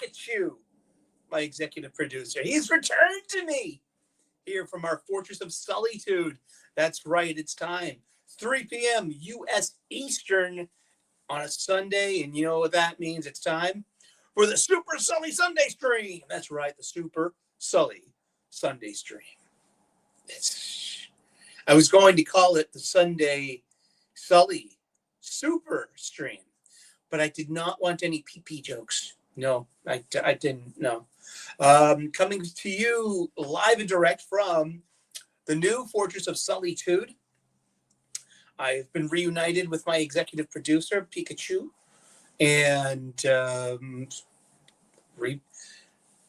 Pikachu, my executive producer. He's returned to me here from our Fortress of Solitude. That's right, it's time. 3 p.m. U.S. Eastern on a Sunday, and you know what that means? It's time for the Super Sully Sunday Stream. That's right, the Super Sully Sunday Stream. I was going to call it the Sunday Sully Super Stream, but I did not want any pee-pee jokes. No, I didn't. No. Coming to you live and direct from the new Fortress of Solitude. I've been reunited with my executive producer, Pikachu, and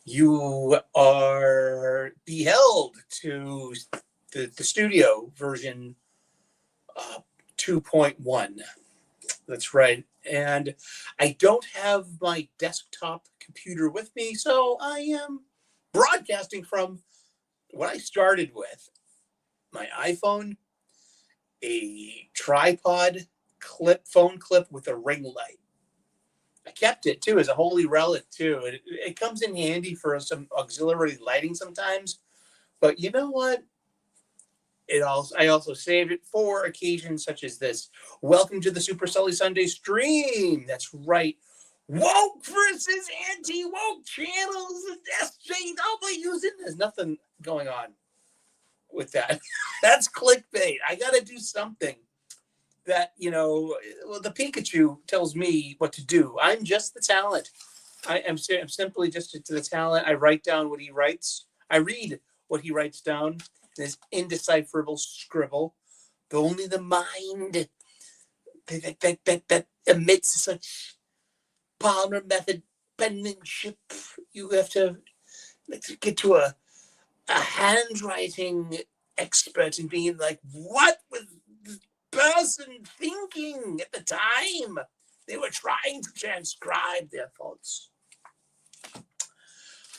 you are beheld to the studio version 2.1. That's right. And I don't have my desktop computer with me, so I am broadcasting from what I started with. My iPhone, a tripod phone clip with a ring light. I kept it too as a holy relic too. It comes in handy for some auxiliary lighting sometimes, but you know what? I also saved it for occasions such as this. Welcome to the Super Sully Sunday Stream. That's right. Woke versus anti-woke channels and SJWs. There's nothing going on with that. That's clickbait. I got to do something that, well, the Pikachu tells me what to do. I'm just the talent. I'm simply just the talent. I write down what he writes. I read what he writes down. This indecipherable scribble. But only the mind that emits such Palmer method penmanship. You have to get to a handwriting expert and being like, what was the person thinking at the time? They were trying to transcribe their thoughts.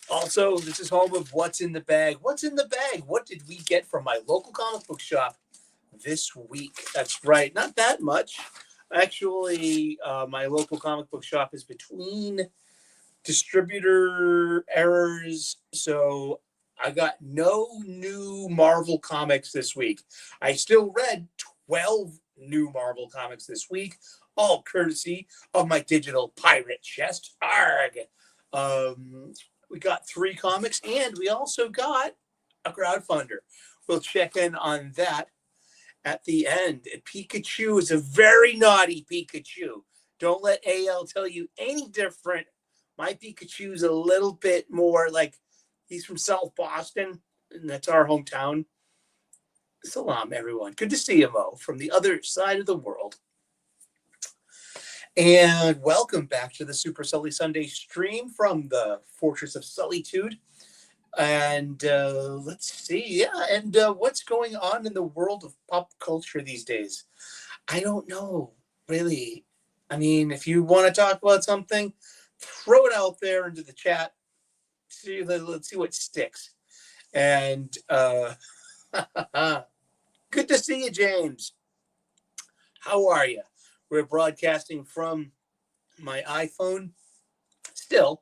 Also, this is home of What's in the Bag. What's in the bag? What did we get from my local comic book shop this week? That's right, not that much. Actually, my local comic book shop is between distributor errors, so I got no new Marvel comics this week. I still read 12 new Marvel comics this week, all courtesy of my digital pirate chest. Arg! We got 3 comics, and we also got a crowdfunder. We'll check in on that at the end. Pikachu is a very naughty Pikachu. Don't let AL tell you any different. My Pikachu's a little bit more like he's from South Boston, and that's our hometown. Salam, everyone. Good to see you, Mo, from the other side of the world. And welcome back to the Super Sully Sunday Stream from the Fortress of Solitude. And let's see. What's going on in the world of pop culture these days? I don't know, really. I mean, if you want to talk about something, throw it out there into the chat. Let's see what sticks. And good to see you, James. How are you? We're broadcasting from my iPhone still.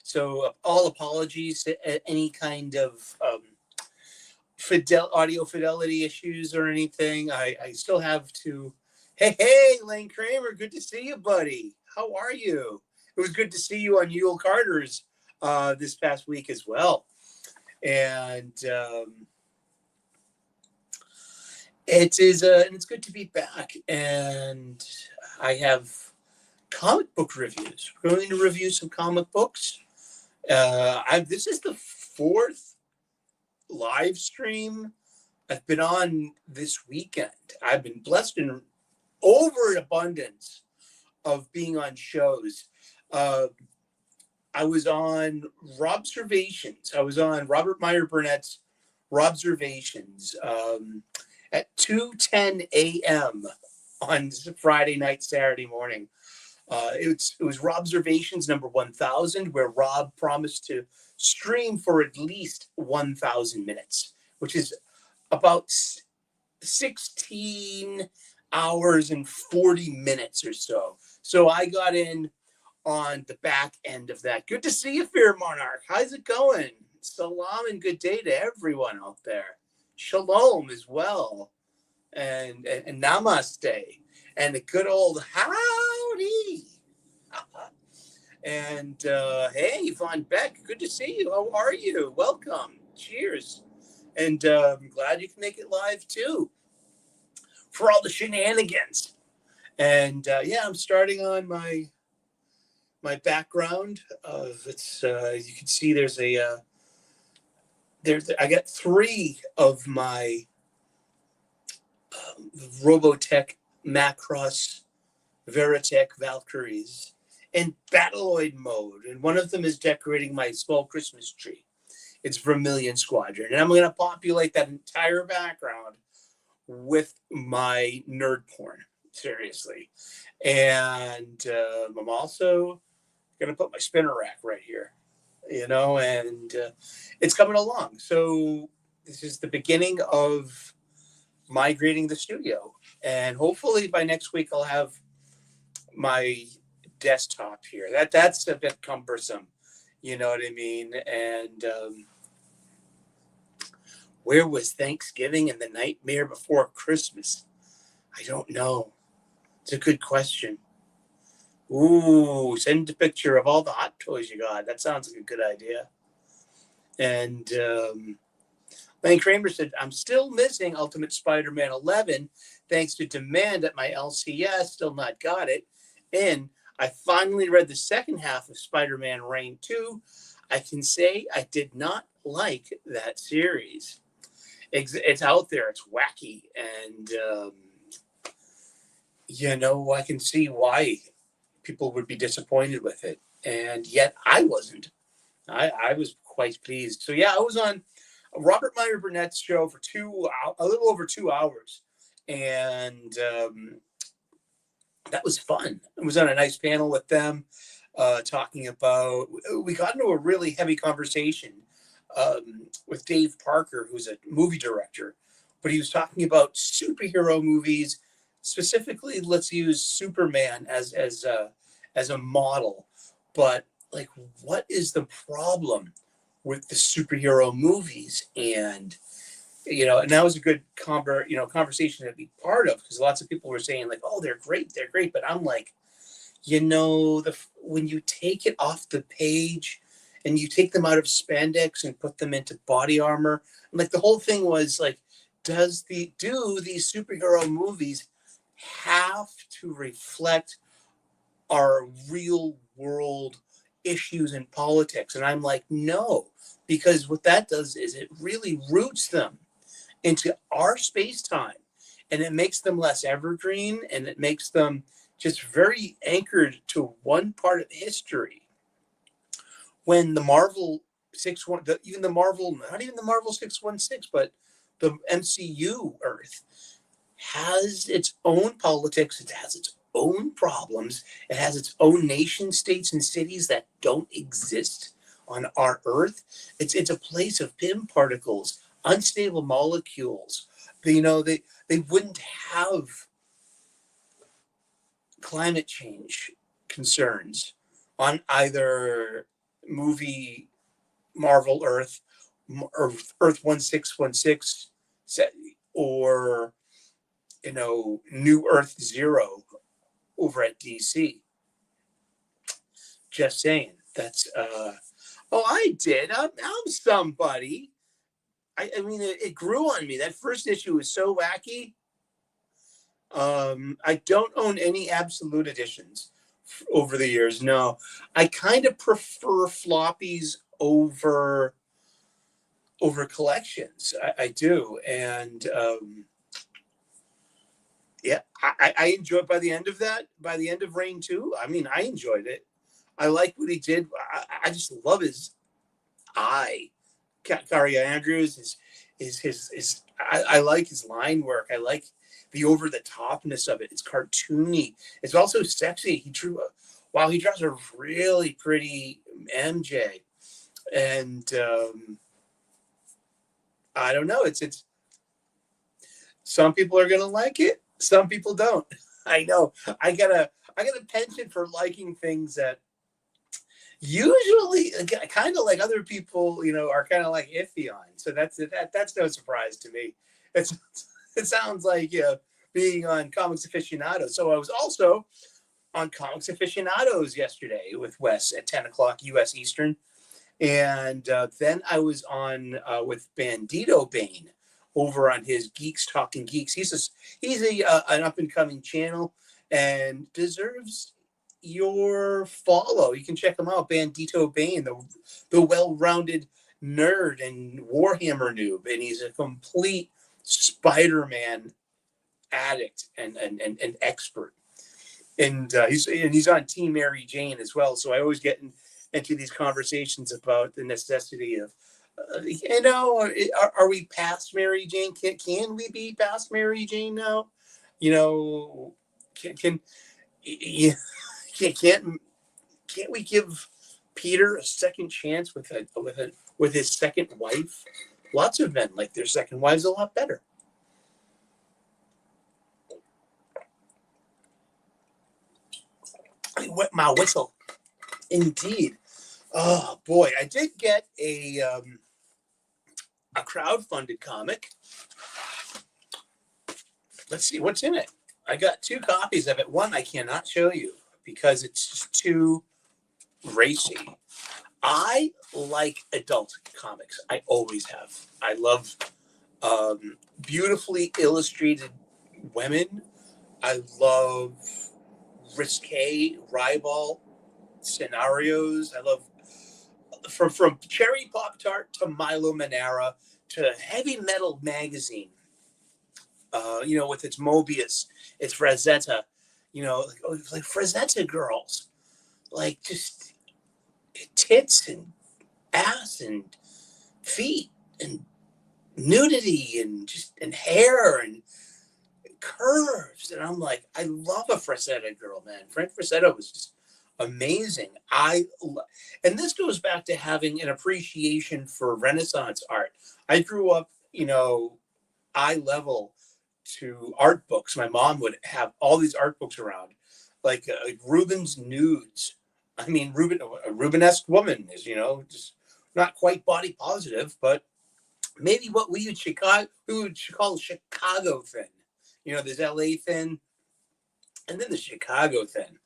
So all apologies to any kind of audio fidelity issues or anything. I still have to. Hey, Lane Kramer, good to see you, buddy. How are you? It was good to see you on Yule Carter's this past week as well. And it's good to be back. And I have comic book reviews. We're going to review some comic books. This is the 4th live stream I've been on this weekend. I've been blessed in overabundance of being on shows. I was on Robservations. I was on Robert Meyer Burnett's Robservations at 2:10 a.m. on Friday night, Saturday morning. It was Robservations number 1000, where Rob promised to stream for at least 1,000 minutes, which is about 16 hours and 40 minutes or so. So I got in on the back end of that. Good to see you, Fear Monarch. How's it going? Salam and good day to everyone out there. Shalom as well. And namaste. And a good old howdy. And hey, Yvonne Beck, good to see you. How are you? Welcome. Cheers. And I'm glad you can make it live too for all the shenanigans. And yeah, I'm starting on my background of it's. You can see there's a I got 3 of my Robotech Macross Veritech Valkyries in Battleoid mode, and one of them is decorating my small Christmas tree. It's Vermilion Squadron, and I'm going to populate that entire background with my nerd porn. Seriously. And I'm also going to put my spinner rack right here, and it's coming along. So this is the beginning of migrating the studio, and hopefully by next week I'll have my desktop here. That's a bit cumbersome, you know what I mean? And where was Thanksgiving and the nightmare before Christmas? I don't know. It's a good question. Ooh, send a picture of all the hot toys you got. That sounds like a good idea. And Lane Kramer said, I'm still missing Ultimate Spider-Man 11 thanks to demand at my LCS. Still not got it. And I finally read the second half of Spider-Man Reign 2. I can say I did not like that series. It's out there. It's wacky. And, I can see why people would be disappointed with it. And yet I wasn't. I was quite pleased. So, yeah, I was on Robert Meyer Burnett's show for a little over 2 hours. And that was fun. I was on a nice panel with them talking about, we got into a really heavy conversation with Dave Parker, who's a movie director, but he was talking about superhero movies. Specifically, let's use Superman as a model. But like, what is the problem with the superhero movies? And and that was a good conversation to be part of, because lots of people were saying like, oh, they're great. But I'm like, when you take it off the page and you take them out of spandex and put them into body armor, like the whole thing was like, do these superhero movies have to reflect our real world issues and politics? And I'm like, no, because what that does is it really roots them into our space-time, and it makes them less evergreen, and it makes them just very anchored to one part of history. When the Marvel 616, not even the Marvel 616, but the MCU Earth has its own politics, it has its own problems, it has its own nation states and cities that don't exist on our Earth. It's a place of PIM particles, unstable molecules. They wouldn't have climate change concerns on either movie Marvel Earth 1616 or New Earth Zero over at DC. Just saying. That's I did. I'm somebody. I mean, it grew on me. That first issue was so wacky. I don't own any absolute editions over the years. No, I kind of prefer floppies over collections. I do, and yeah, I enjoyed by the end of Reign 2. I mean, I enjoyed it. I like what he did. I just love his eye. Kari Andrews is I like his line work. I like the over the topness of it. It's cartoony. It's also sexy. He draws a really pretty MJ, and I don't know. It's some people are gonna like it. Some people don't. I know. I got a penchant for liking things that usually kind of like other people, are kind of like iffy on. So that's no surprise to me. It's it sounds like being on Comics Aficionados. So I was also on Comics Aficionados yesterday with Wes at 10 o'clock U.S. Eastern. And then I was on with Bandito Bane over on his Geeks Talking Geeks. He's an up and coming channel and deserves your follow. You can check him out, Bandito Bane, the well-rounded nerd and Warhammer noob, and he's a complete Spider-Man addict and expert. And he's on Team Mary Jane as well. So I always get into these conversations about the necessity of, are we past Mary Jane? Can we be past Mary Jane now? Can't we give Peter a second chance with his second wife? Lots of men like their second wives a lot better. I wet my whistle. Indeed. Oh boy, I did get a crowdfunded comic. Let's see what's in it. I got 2 copies of it. One I cannot show you because it's just too racy. I like adult comics. I always have. I love beautifully illustrated women. I love risque ribald scenarios. I love from Cherry Pop Tart to Milo Manara to Heavy Metal Magazine. With its Mobius, its Frazetta, like Frazetta girls, like just tits and ass and feet and nudity and hair and curves. And I'm like, I love a Frazetta girl, man. Frank Frazetta was just amazing. And this goes back to having an appreciation for Renaissance art. I grew up, eye level to art books. My mom would have all these art books around, like Rubens nudes. I mean, a Rubenesque woman is, just not quite body positive, but maybe what we would call Chicago thin. There's LA thin, and then the Chicago thin.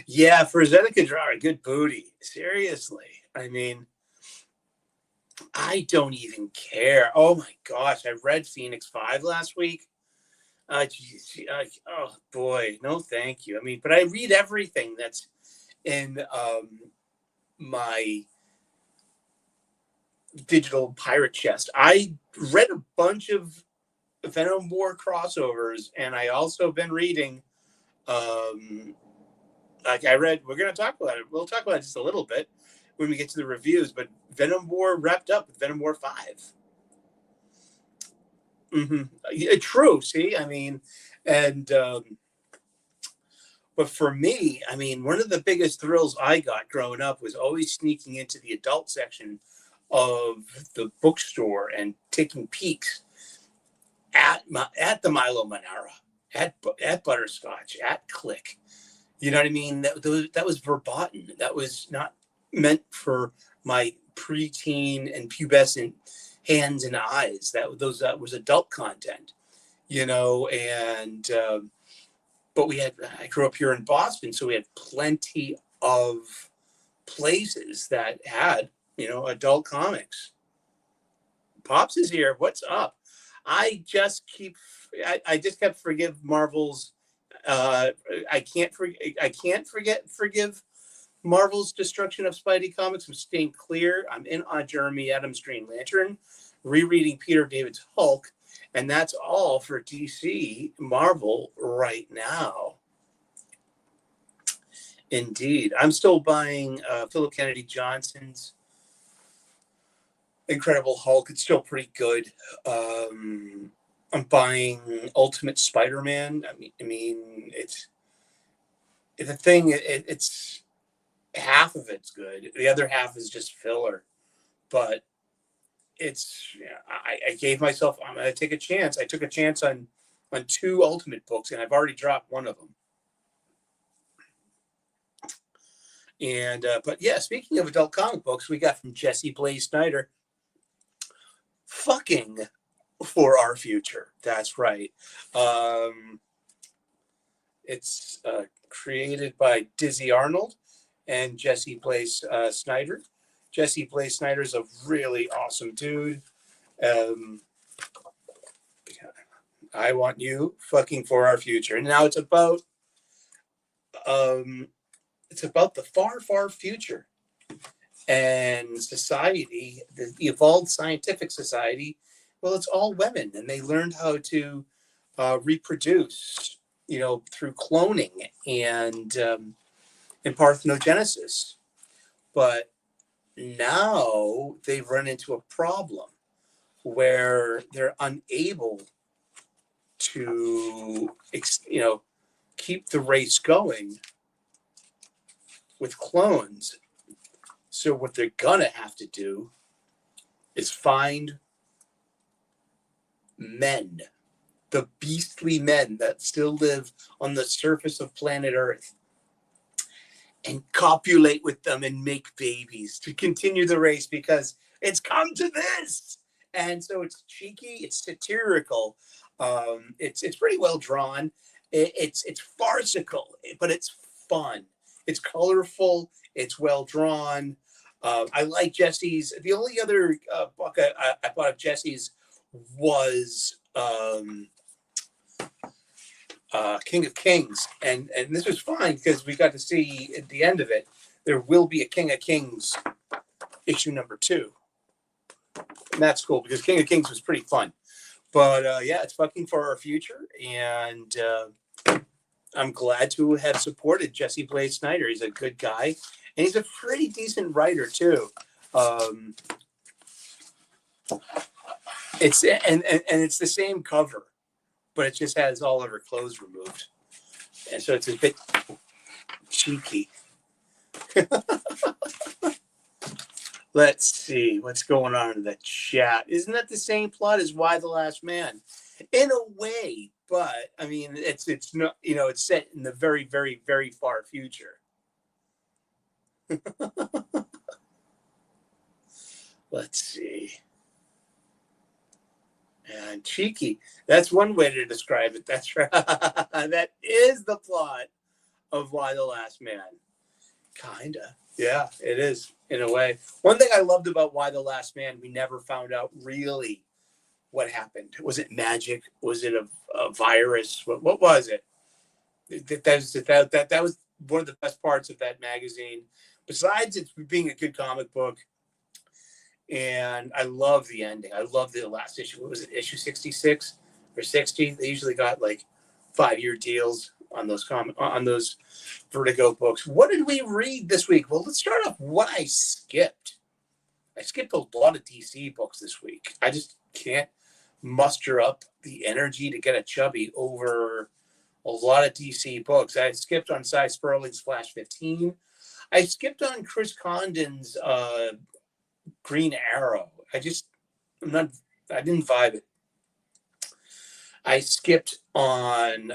Yeah, Frazetta could draw a good booty. Seriously. I mean, I don't even care. Oh my gosh, I read Phoenix 5 last week. Oh boy, no thank you. I mean, but I read everything that's in my digital pirate chest. I read a bunch of Venom War crossovers, and I also been reading we're going to talk about it. We'll talk about it just a little bit when we get to the reviews, but Venom War wrapped up with Venom War 5. Mm-hmm. True. See, I mean, and but for me, I mean, one of the biggest thrills I got growing up was always sneaking into the adult section of the bookstore and taking peeks at the Milo Manara, at Butterscotch, at Click. You know what I mean? That was verboten. That was not meant for my preteen and pubescent hands and eyes. That was adult content, and but I grew up here in Boston, so we had plenty of places that had, adult comics. Pops is here. What's up? I just kept forgive Marvel's. I can't forgive Marvel's destruction of Spidey comics. I'm staying clear. I'm in on Jeremy Adams' Green Lantern, rereading Peter David's Hulk, and that's all for DC Marvel right now. Indeed. I'm still buying Philip Kennedy Johnson's Incredible Hulk. It's still pretty good. I'm buying Ultimate Spider-Man. I mean, it's the thing. It's half of it's good. The other half is just filler. But I gave myself. I'm going to take a chance. I took a chance on 2 Ultimate books, and I've already dropped one of them. And but yeah, speaking of adult comic books, we got from Jesse Blaze Snyder, Fucking for Our Future. That's right. It's created by Dizzy Arnold and Jesse Blaze Snyder. Jesse Blaze Snyder is a really awesome dude. I want you fucking for our future. And now it's about the far, far future. And society, the evolved scientific society, well, it's all women, and they learned how to reproduce, through cloning and parthenogenesis. But now they've run into a problem where they're unable to, keep the race going with clones. So what they're gonna have to do is find men, the beastly men that still live on the surface of planet Earth, and copulate with them and make babies to continue the race, because it's come to this. And so it's cheeky, it's satirical, it's pretty well drawn, it's farcical, but it's fun, it's colorful, it's well drawn. I like Jesse's. The only other book I bought of Jesse's was King of Kings, and this was fine because we got to see at the end of it there will be a King of Kings issue number 2, and that's cool because King of Kings was pretty fun. But yeah, it's fucking for our future, and I'm glad to have supported Jesse Blaze Snyder. He's a good guy, and he's a pretty decent writer too. It's the same cover, but it just has all of her clothes removed, and so it's a bit cheeky. Let's see what's going on in the chat. Isn't that the same plot as Why the Last Man? In a way, but I mean, it's not, it's set in the very, very, very far future. Let's see. And cheeky. That's one way to describe it. That's right. That is the plot of Why the Last Man. Kinda. Yeah, it is, in a way. One thing I loved about Why the Last Man, we never found out really what happened. Was it magic? Was it a virus? What was it? That was one of the best parts of that magazine. Besides it being a good comic book, and I love the ending. I love the last issue. What was it, issue 66 or 60? They usually got like 5-year deals on those Vertigo books. What did we read this week? Well, let's start off what I skipped. I skipped a lot of DC books this week. I just can't muster up the energy to get a chubby over a lot of DC books. I skipped on Cy Sperling's Flash 15. I skipped on Chris Condon's Green Arrow. I didn't vibe it. I skipped on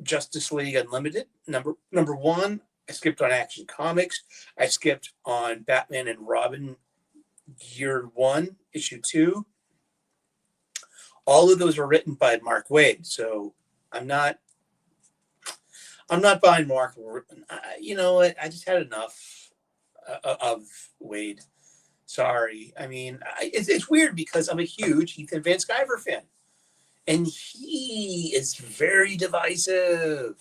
Justice League Unlimited number 1. I skipped on Action Comics. I skipped on Batman and Robin Year 1, Issue 2. All of those are written by Mark Waid, so I'm not buying Mark. I just had enough of Waid. Sorry. I mean, it's weird because I'm a huge Ethan Van Sciver fan, and he is very divisive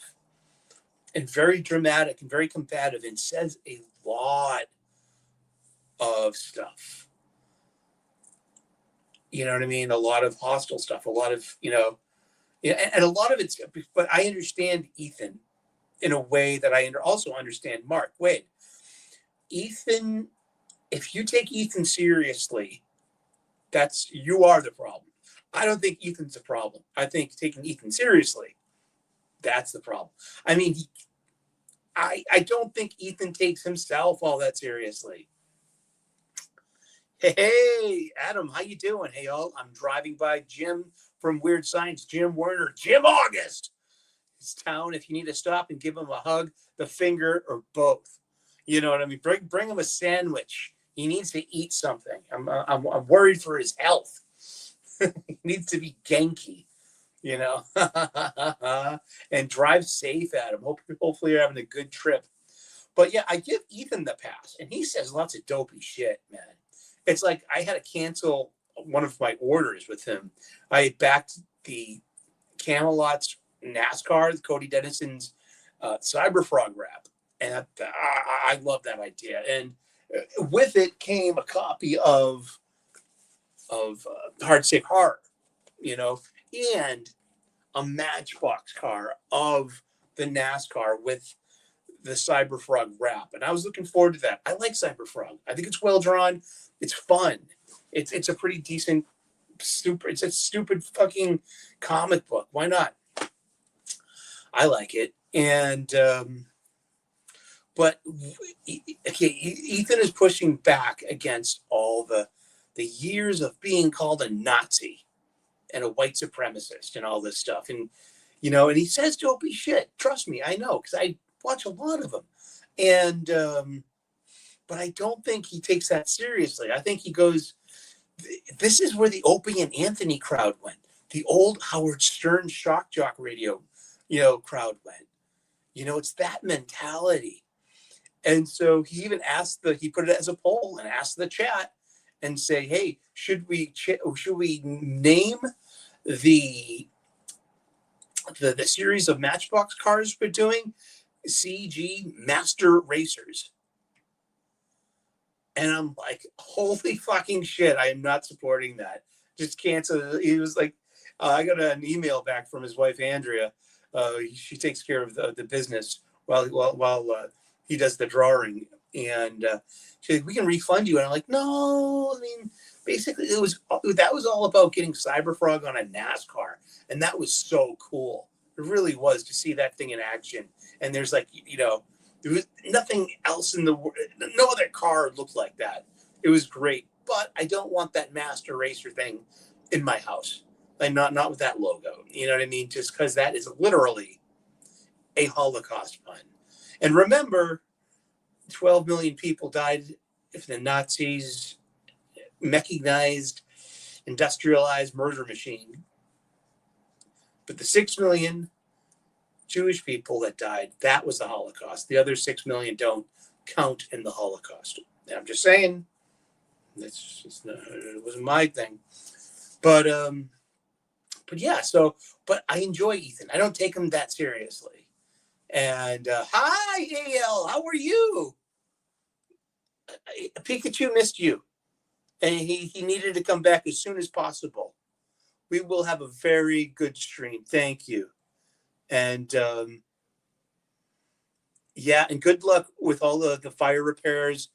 and very dramatic and very combative and says a lot of stuff. You know what I mean? A lot of hostile stuff, a lot of, and a lot of it's, but I understand Ethan in a way that I also understand Mark Waid. Ethan, if you take Ethan seriously, you are the problem. I don't think Ethan's the problem. I think taking Ethan seriously, that's the problem. I mean, I don't think Ethan takes himself all that seriously. Hey, Adam, how you doing? Hey, all. I'm driving by Jim from Weird Science, Jim Werner, Jim August. His town, if you need to stop and give him a hug, the finger, or both. You know what I mean? Bring him a sandwich. He needs to eat something. I'm worried for his health. He needs to be Genki, you know. And drive safe, Adam. Hopefully you're having a good trip. But yeah, I give Ethan the pass, and he says lots of dopey shit, man. It's like I had to cancel one of my orders with him. I backed the Camelot's NASCAR, Cody Dennison's Cyberfrog rap, and I love that idea. And with it came a copy of Hard Safe Hard, you know, and a Matchbox car of the NASCAR with the Cyberfrog rap, and I was looking forward to that. I like Cyberfrog. I think it's well drawn. It's fun. It's a pretty decent. It's a stupid fucking comic book. Why not? I like it. And but okay, Ethan is pushing back against all the years of being called a Nazi and a white supremacist and all this stuff. And you know, and he says dopey shit. Trust me, I know, because I watch a lot of them. And but I don't think he takes that seriously. I think he goes, this is where the Opie and Anthony crowd went. The old Howard Stern shock jock radio, you know, crowd went. You know, it's that mentality. And so he even asked he put it as a poll and asked the chat and say, hey, should we name the series of Matchbox cars we're doing CG Master Racers? And I'm like, holy fucking shit, I am not supporting that. Just cancel. He was like, I got an email back from his wife, Andrea. She takes care of the business while he does the drawing. And she's like, we can refund you. And I'm like, no, I mean, basically that was all about getting Cyberfrog on a NASCAR. And that was so cool. It really was, to see that thing in action. And there's like, you know, there was nothing else in the world. No other car looked like that. It was great. But I don't want that Master Racer thing in my house. Like not with that logo. You know what I mean? Just because that is literally a Holocaust pun. And remember, 12 million people died if the Nazis mechanized, industrialized murder machine. But the 6 million Jewish people that died, that was the Holocaust. The other 6 million don't count in the Holocaust. And I'm just saying, that's just not, it wasn't my thing. But yeah, but I enjoy Ethan. I don't take him that seriously. And hi, AL, how are you? Pikachu missed you, and he needed to come back as soon as possible. We will have a very good stream. Thank you. And yeah, and good luck with all the fire repairs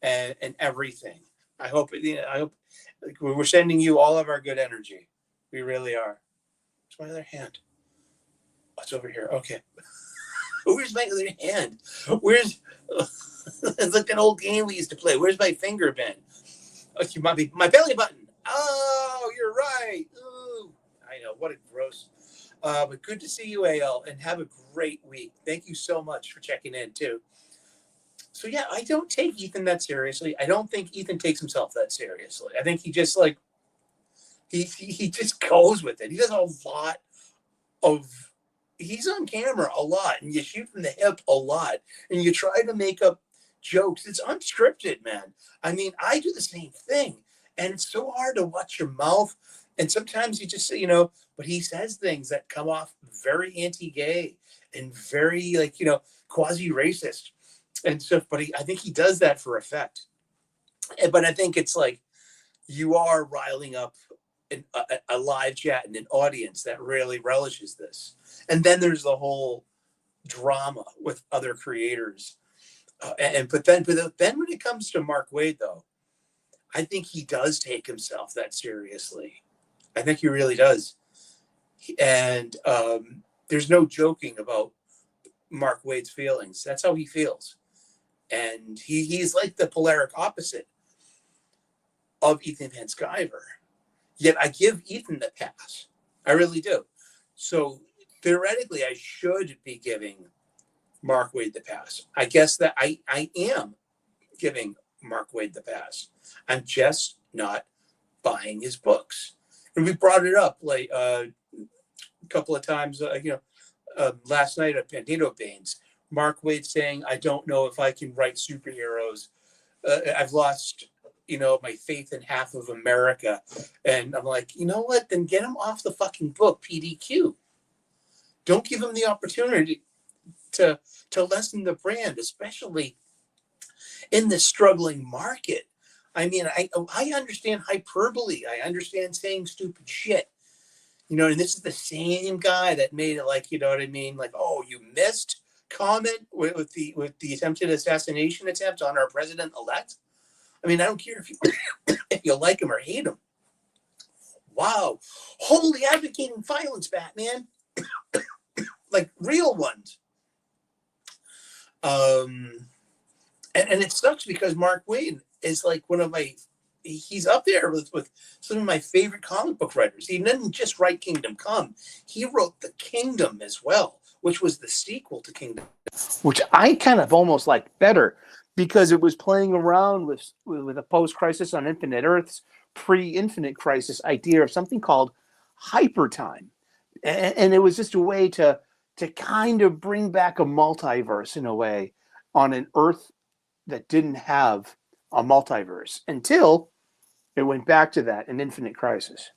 and everything. I hope we're sending you all of our good energy. We really are. Where's my other hand? Oh, it's over here. Okay. Where's my other hand? Where's it's like an old game we used to play. Where's my finger been? Oh, my belly button. Oh, you're right. Ooh, I know. What a gross. But good to see you, AL, and have a great week. Thank you so much for checking in, too. So, yeah, I don't take Ethan that seriously. I don't think Ethan takes himself that seriously. I think he just, like, he just goes with it. He does a lot of, he's on camera a lot, and you shoot from the hip a lot, and you try to make up jokes. It's unscripted, man. I mean, I do the same thing, and it's so hard to watch your mouth. And sometimes you just say, you know, but he says things that come off very anti-gay and very, like, you know, quasi-racist and stuff. But I think he does that for effect. But I think it's like you are riling up a live chat and an audience that really relishes this. And then there's the whole drama with other creators. But then when it comes to Mark Waid, though, I think he does take himself that seriously. I think he really does. And there's no joking about Mark Waid's feelings. That's how he feels. And he's like the polaric opposite of Ethan Van Sciver. Yet I give Ethan the pass. I really do. So theoretically, I should be giving Mark Waid the pass. I guess that I am giving Mark Waid the pass. I'm just not buying his books. And we brought it up like a couple of times, last night at Pandito Banes. Mark Waid saying, I don't know if I can write superheroes. I've lost, my faith in half of America. And I'm like, you know what? Then get him off the fucking book, PDQ. Don't give him the opportunity to lessen the brand, especially in this struggling market. I mean, I understand hyperbole. I understand saying stupid shit. And this is the same guy that made it like, you know what I mean? Like, oh, you missed comment with the attempted assassination attempt on our president-elect. I mean, I don't care if you like him or hate him. Wow. Holy advocating violence, Batman. Like real ones. And it sucks because Mark Waid is like he's up there with some of my favorite comic book writers. He didn't just write Kingdom Come. He wrote The Kingdom as well, which was the sequel to Kingdom, which I kind of almost liked better because it was playing around with a post-Crisis on Infinite Earths, pre-Infinite Crisis idea of something called hypertime. And it was just a way to kind of bring back a multiverse in a way on an Earth that didn't have a multiverse until it went back to that in Infinite Crisis.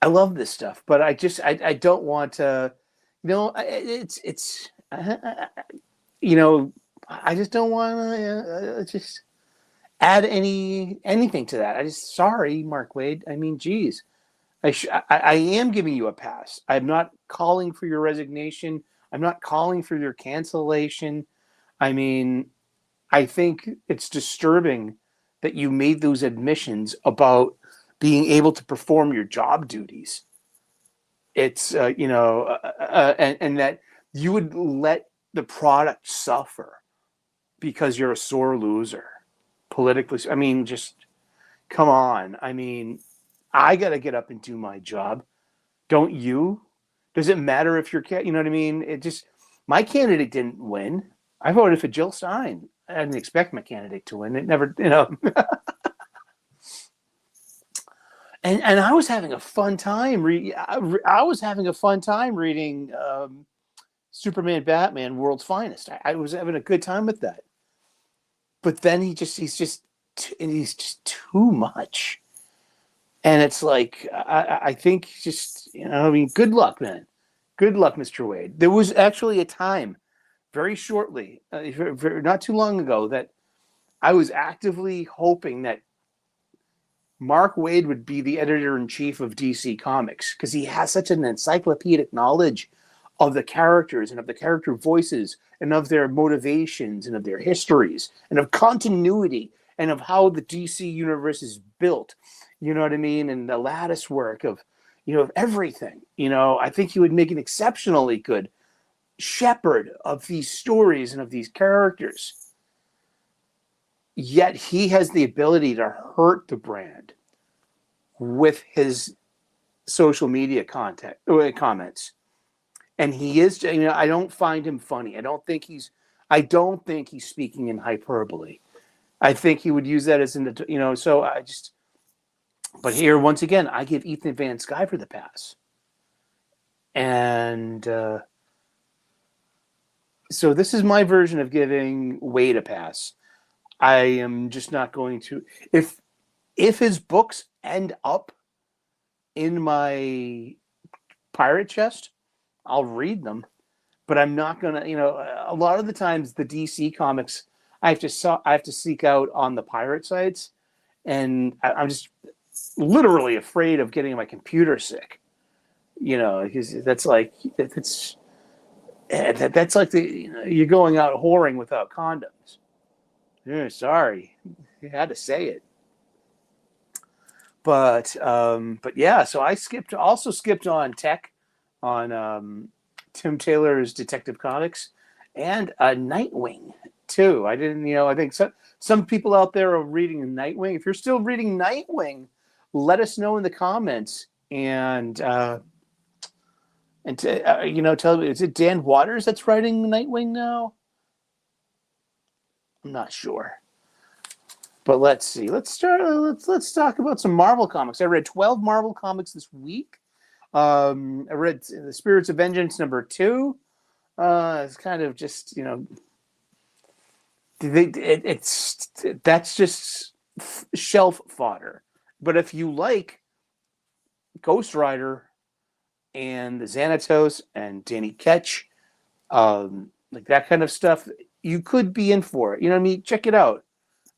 I love this stuff, but I don't want to, I just don't want to just add anything to that. Sorry, Mark Waid. I mean, geez. I am giving you a pass. I'm not calling for your resignation. I'm not calling for your cancellation. I mean, I think it's disturbing that you made those admissions about being able to perform your job duties. It's, and that you would let the product suffer because you're a sore loser politically. I mean, just come on. I mean, I got to get up and do my job. Don't you? Does it matter if you're, you know what I mean? My candidate didn't win. I voted for Jill Stein. I didn't expect my candidate to win. It never, And I was having a fun time reading Superman, Batman, World's Finest. I was having a good time with that. But then he's just too much. And it's like, I think good luck, man. Good luck, Mr. Waid. There was actually a time very shortly, not too long ago, that I was actively hoping that Mark Waid would be the editor-in-chief of DC Comics because he has such an encyclopedic knowledge of the characters and of the character voices and of their motivations and of their histories and of continuity and of how the DC universe is built. You know what I mean? And the lattice work of everything. I think he would make an exceptionally good shepherd of these stories and of these characters. Yet he has the ability to hurt the brand with his social media comments. And he is, I don't find him funny. I don't think he's speaking in hyperbole. I think he would use that as but here, once again, I give Ethan Van Sciver the pass. And so this is my version of giving Waid a pass. I am just not going to. If his books end up in my pirate chest, I'll read them. But I'm not going to, a lot of the times the DC comics, I have to seek out on the pirate sites. And I'm just literally afraid of getting my computer sick, because that's like you're going out whoring without condoms. Yeah, sorry, you had to say it. But yeah, so I skipped on Tech, on Tim Taylor's Detective Comics, and Nightwing too. I didn't, I think some people out there are reading Nightwing. If you're still reading Nightwing, let us know in the comments, and And tell me, is it Dan Waters that's writing Nightwing now? I'm not sure. But let's see. Let's talk about some Marvel comics. I read 12 Marvel comics this week. I read The Spirits of Vengeance #2. It's kind of just, that's just shelf fodder. But if you like Ghost Rider and the Xanatos and Danny Ketch, like that kind of stuff, you could be in for it. You know what I mean? Check it out.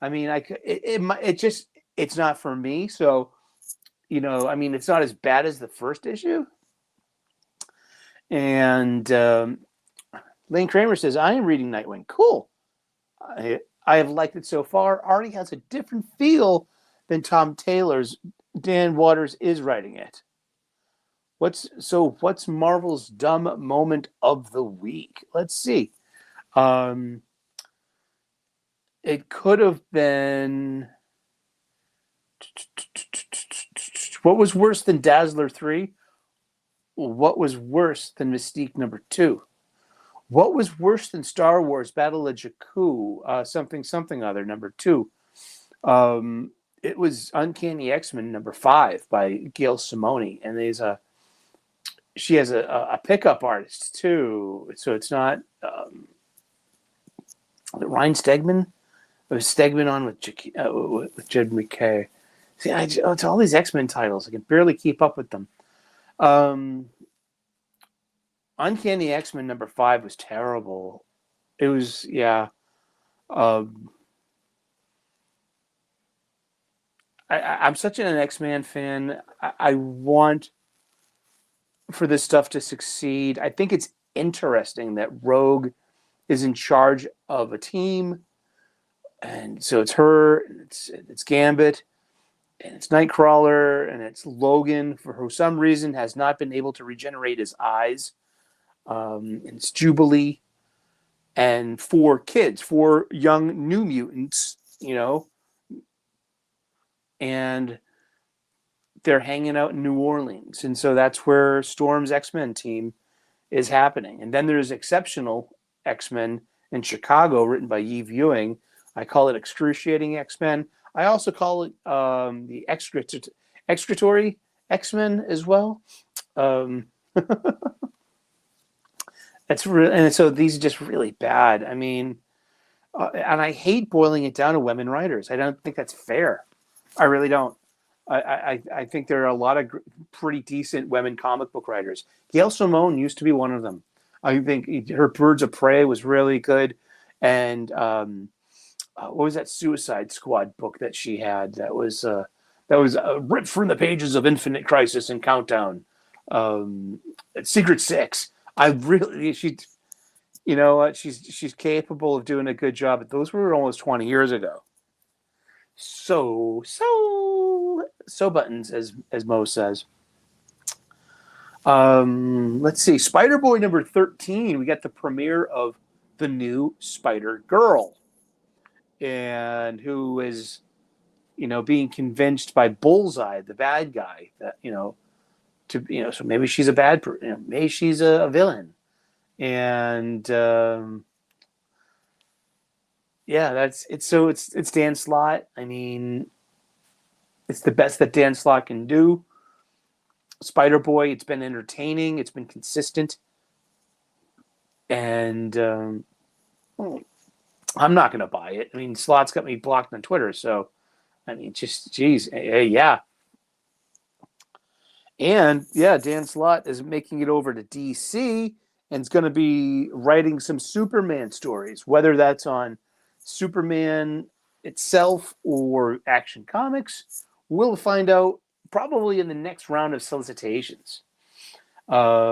I mean, it's not for me. So, it's not as bad as the first issue. And Lane Kramer says, I am reading Nightwing. Cool. I have liked it so far. Already has a different feel than Tom Taylor's. Dan Waters is writing it. What's Marvel's dumb moment of the week? Let's see. It could have been. What was worse than Dazzler 3? What was worse than Mystique #2? What was worse than Star Wars Battle of Jakku? Something other #2. It was Uncanny X-Men #5 by Gail Simone, and she has a pickup artist too. So it's not Ryan Stegman. It was Stegman on with Jed McKay. See, it's all these X-Men titles. I can barely keep up with them. Uncanny X-Men #5 was terrible. It was, yeah. I'm such an X-Men fan. I want for this stuff to succeed. I think it's interesting that Rogue is in charge of a team. And so it's her, it's Gambit, and it's Nightcrawler, and it's Logan, for some reason has not been able to regenerate his eyes. And it's Jubilee, and 4 young New Mutants, and they're hanging out in New Orleans. And so that's where Storm's X-Men team is happening. And then there's Exceptional X-Men in Chicago, written by Yves Ewing. I call it Excruciating X-Men. I also call it the Excretory X-Men as well. That's real, and so these are just really bad. I mean, and I hate boiling it down to women writers. I don't think that's fair. I really don't. I think there are a lot of pretty decent women comic book writers. Gail Simone used to be one of them. I think her Birds of Prey was really good, and what was that Suicide Squad book that she had? That was ripped from the pages of Infinite Crisis and Countdown. Secret Six. She's capable of doing a good job. But those were almost 20 years ago. So buttons, as Mo says. Let's see. Spider-Boy #13. We got the premiere of the new Spider-Girl. And who is, being convinced by Bullseye, the bad guy, that, so maybe she's a bad person, maybe she's a villain. And it's Dan Slott. I mean, it's the best that Dan Slott can do. Spider-Boy, it's been entertaining, it's been consistent. And I'm not going to buy it. I mean, Slott's got me blocked on Twitter, so I mean, just geez, yeah. And yeah, Dan Slott is making it over to DC and is going to be writing some Superman stories, whether that's on Superman itself or Action Comics. We'll find out probably in the next round of solicitations. That's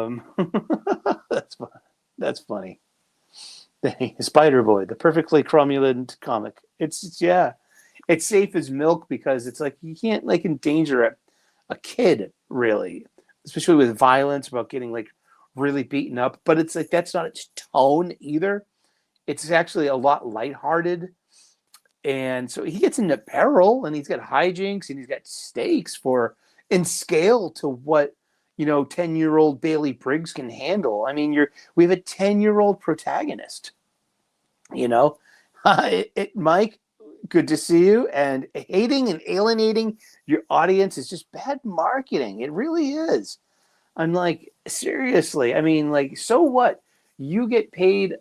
funny. Spider-Boy, the perfectly cromulent comic. It's safe as milk because it's like you can't endanger a kid really, especially with violence about getting really beaten up. But it's that's not its tone either. It's actually a lot lighthearted, and so he gets into peril and he's got hijinks and he's got stakes in scale to what 10-year-old Bailey Briggs can handle. I mean, we have a 10-year-old protagonist. Mike, good to see you. And hating and alienating your audience is just bad marketing. It really is. I'm like, seriously. I mean, like, so what? You get paid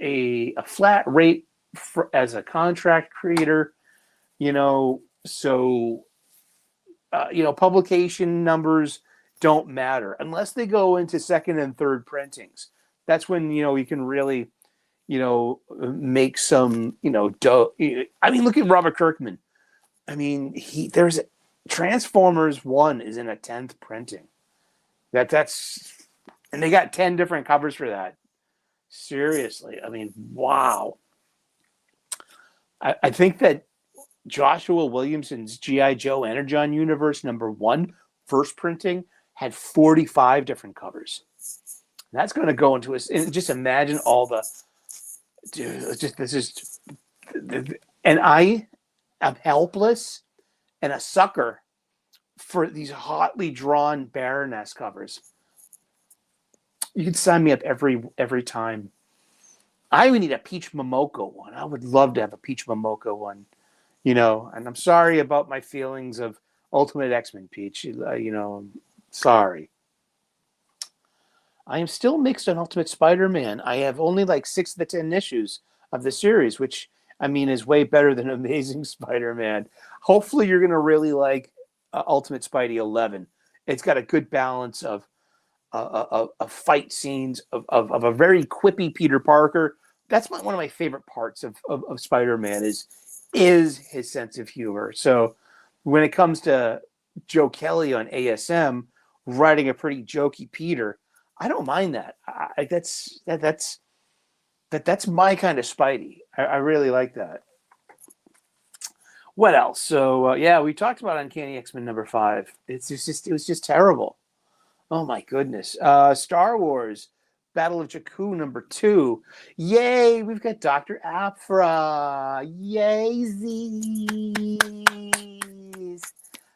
a flat rate as a contract creator, so publication numbers don't matter unless they go into second and third printings. That's when we can really make some dough. I mean, look at Robert Kirkman. I mean, there's Transformers 1 is in a 10th printing. That's and they got 10 different covers for that. Seriously, I mean, wow. I think that Joshua Williamson's G.I. Joe Energon Universe #1 first printing had 45 different covers. That's going to go into us. Just imagine all the. Dude, and I am helpless and a sucker for these hotly drawn Baroness covers. You can sign me up every time. I would need a Peach Momoko one. I would love to have a Peach Momoko one. And I'm sorry about my feelings of Ultimate X-Men, Peach. Sorry. I am still mixed on Ultimate Spider-Man. I have only like 6 of the 10 issues of the series, which, I mean, is way better than Amazing Spider-Man. Hopefully you're going to really like Ultimate Spidey 11. It's got a good balance of fight scenes, of a very quippy Peter Parker. That's one of my favorite parts of Spider-Man is his sense of humor. So when it comes to Joe Kelly on ASM writing a pretty jokey Peter, I don't mind that. That's my kind of Spidey. I really like that. What else? So we talked about Uncanny X-Men #5. It was just terrible. Oh my goodness. Star Wars Battle of Jakku #2. Yay, we've got Dr. Aphra. Yay, Z's.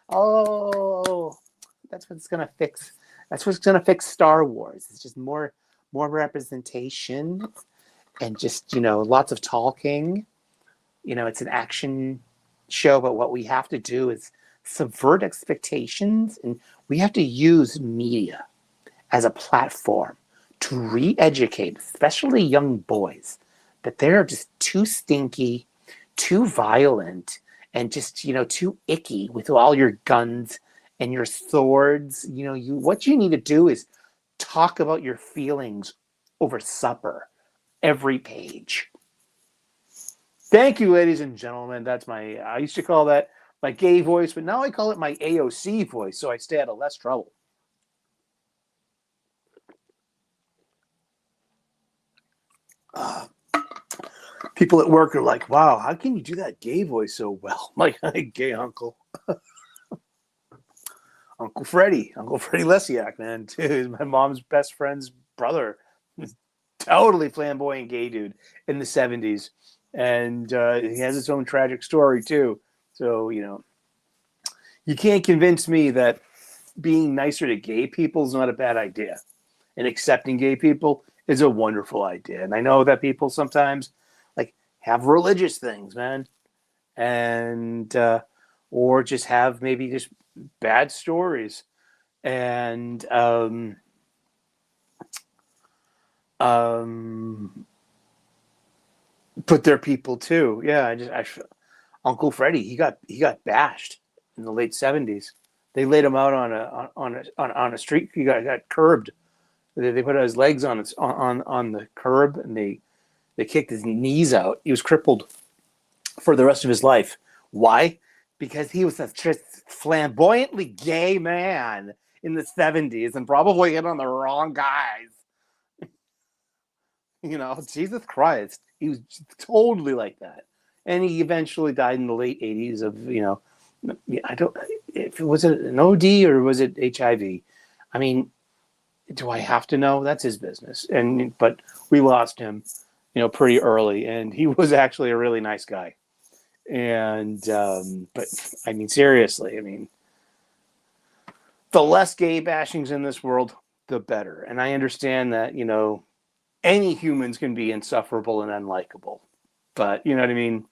Oh, that's what's gonna fix. That's what's gonna fix Star Wars. It's just more representation and just lots of talking. It's an action show, but what we have to do is subvert expectations, and we have to use media as a platform to re-educate, especially young boys, that they're just too stinky, too violent, and just too icky with all your guns and your swords. What you need to do is talk about your feelings over supper every page. Thank you, ladies and gentlemen. I used to call that my gay voice, but now I call it my AOC voice, so I stay out of less trouble. People at work are like, wow, how can you do that gay voice so well? I'm like, hey, gay uncle. Uncle Freddie Lesiak, man, dude, my mom's best friend's brother. Totally flamboyant gay dude in the 70s. And he has his own tragic story, too. So, you can't convince me that being nicer to gay people is not a bad idea. And accepting gay people is a wonderful idea. And I know that people sometimes have religious things, man. And or just have maybe just bad stories. And but they're people too. Yeah, Uncle Freddie, he got bashed in the late 70s. They laid him out on a street. He got curbed. They put his legs on the curb, and they kicked his knees out. He was crippled for the rest of his life. Why? Because he was a flamboyantly gay man in the 70s and probably hit on the wrong guys. Jesus Christ. He was totally like that. And he eventually died in the late 80s of, I don't, if it was an OD or was it HIV? I mean, do I have to know? That's his business. But we lost him, pretty early, and he was actually a really nice guy. And, but I mean, seriously, the less gay bashings in this world, the better. And I understand that, you know, any humans can be insufferable and unlikable. But, you know what I mean?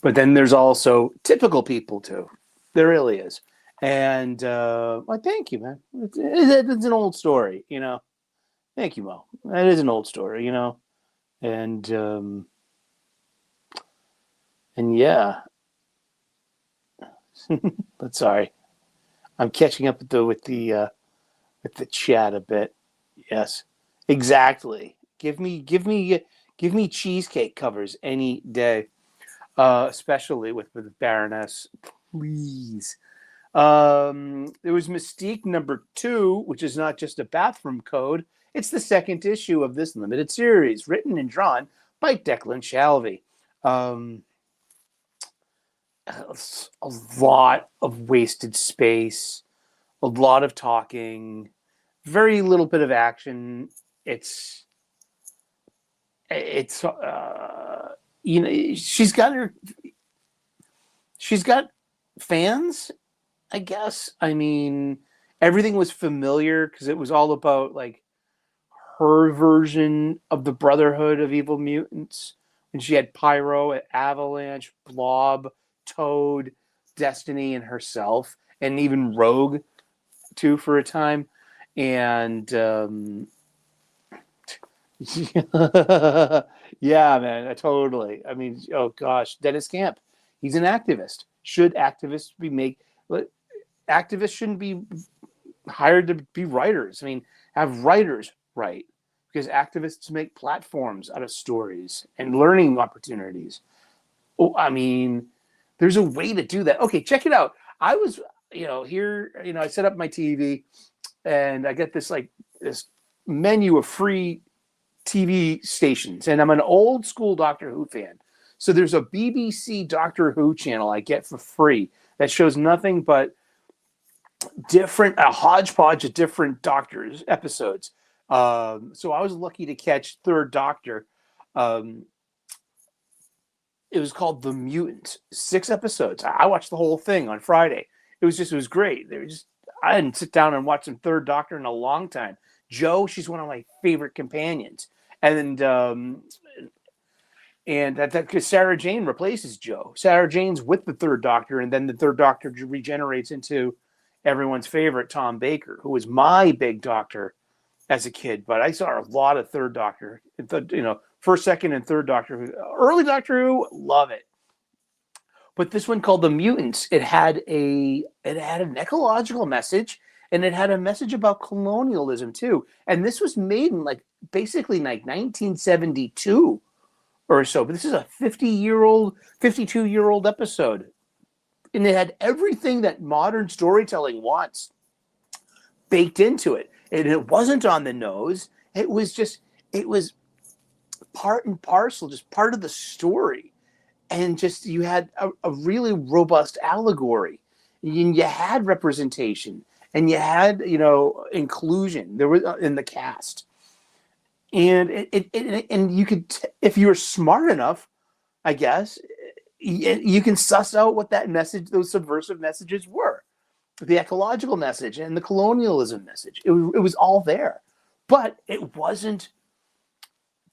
But then there's also typical people, too. There really is. And, well, thank you, man. It's an old story, you know. Thank you, Mo. That is an old story, you know. And yeah. But sorry. I'm catching up with the chat a bit. Yes, exactly. Give me cheesecake covers any day, especially with Baroness. Please. There was Mystique #2, which is not just a bathroom code. It's the second issue of this limited series, written and drawn by Declan Shalvey. A lot of wasted space, a lot of talking, very little bit of action. It's you know, she's got fans, I guess. I mean, everything was familiar because it was all about like her version of the Brotherhood of Evil Mutants. And she had Pyro, Avalanche, Blob, Toad, Destiny, and herself, and even Rogue too for a time. And yeah, man, totally. I mean, oh gosh, Dennis Camp, he's an activist. Should activists activists shouldn't be hired to be writers. I mean, have writers write, because activists make platforms out of stories and learning opportunities. Oh, I mean, there's a way to do that. Okay, check it out. I was, here, I set up my TV and I get this menu of free TV stations, and I'm an old school Doctor Who fan. So there's a BBC Doctor Who channel I get for free that shows nothing but a hodgepodge of different Doctors episodes. So I was lucky to catch Third Doctor. It was called The Mutant, 6 episodes. I watched the whole thing on Friday. It was great. I didn't sit down and watch some Third Doctor in a long time. Jo, she's one of my favorite companions. And that because Sarah Jane replaces Jo. Sarah Jane's with the Third Doctor, and then the Third Doctor regenerates into everyone's favorite Tom Baker, who was my big Doctor as a kid. But I saw a lot of Third Doctor, first, second, and Third Doctor Who. Early Doctor Who, love it. But this one called The Mutants, it had an ecological message, and it had a message about colonialism too. And this was made in basically 1972 or so. But this is a 52-year-old episode. And it had everything that modern storytelling wants baked into it. And it wasn't on the nose. It was part and parcel, just part of the story. And just you had a really robust allegory. And you had representation. And you had, inclusion. There was in the cast. And and you could, if you were smart enough, I guess, you can suss out what that message, those subversive messages were. The ecological message and the colonialism message. It was all there. But it wasn't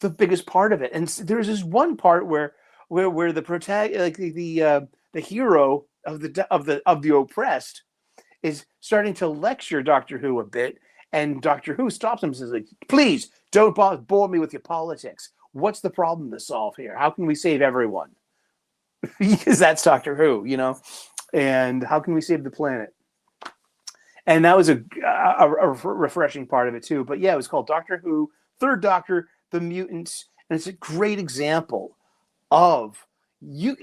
the biggest part of it. And there's this one part where the protagonist, the hero of the oppressed, is starting to lecture Doctor Who a bit, and Doctor Who stops him and says, please don't bore me with your politics. What's the problem to solve here? How can we save everyone? Because that's Doctor Who, and how can we save the planet? And that was a refreshing part of it too. But yeah, it was called Doctor Who, Third Doctor, The Mutants, and it's a great example of good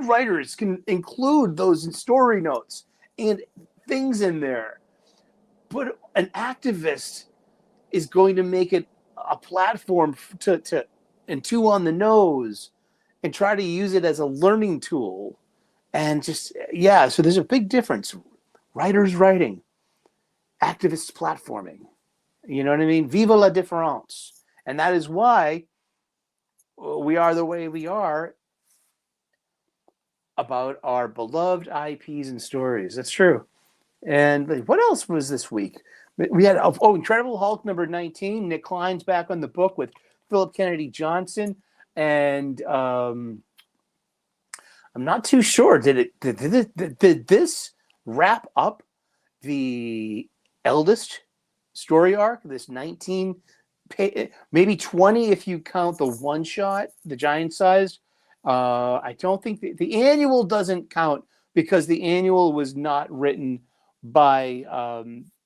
writers can include those include notes and things in there. But an activist is going to make it a platform and too on the nose and try to use it as a learning tool. And so there's a big difference. Writers writing, activists platforming. You know what I mean? Vive la différence. And that is why we are the way we are about our beloved IPs and stories. That's true. And like, what else was this week? We had Incredible Hulk number 19. Nick Klein's back on the book with Philip Kennedy Johnson, and I'm not too sure. Did this wrap up the eldest story arc? This 19, maybe 20 if you count the one shot, the giant sized. I don't think the annual doesn't count because the annual was not written by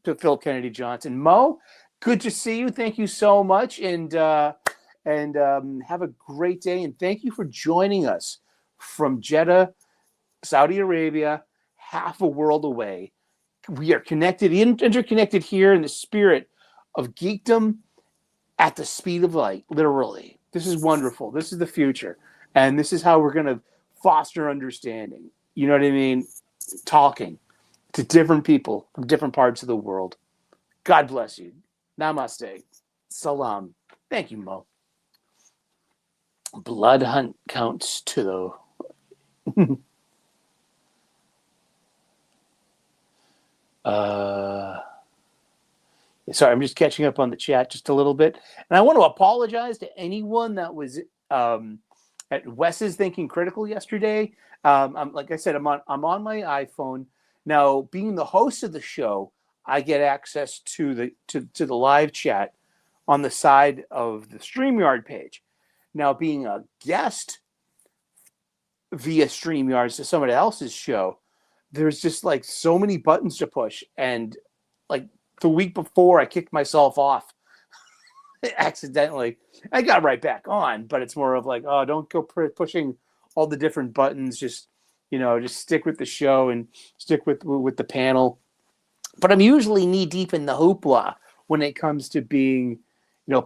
to Phil Kennedy Johnson. Mo, good to see you. Thank you so much, and have a great day. And thank you for joining us from Jeddah, Saudi Arabia, half a world away. We are connected, interconnected here in the spirit of geekdom at the speed of light, literally. This is wonderful. This is the future. And this is how we're going to foster understanding. You know what I mean? Talking to different people from different parts of the world. God bless you. Namaste. Salam. Thank you, Mo. Blood hunt counts too. Sorry, I'm just catching up on the chat just a little bit. And I want to apologize to anyone that was at Wes's Thinking Critical yesterday. Like I said, I'm on my iPhone. Now, being the host of the show, I get access to the live chat on the side of the StreamYard page. Now, being a guest via StreamYard to somebody else's show, there's just like so many buttons to push. And like the week before, I kicked myself off accidentally. I got right back on, but it's more of like, oh, don't go pushing all the different buttons. Just, just stick with the show and stick with the panel. But I'm usually knee deep in the hoopla when it comes to being,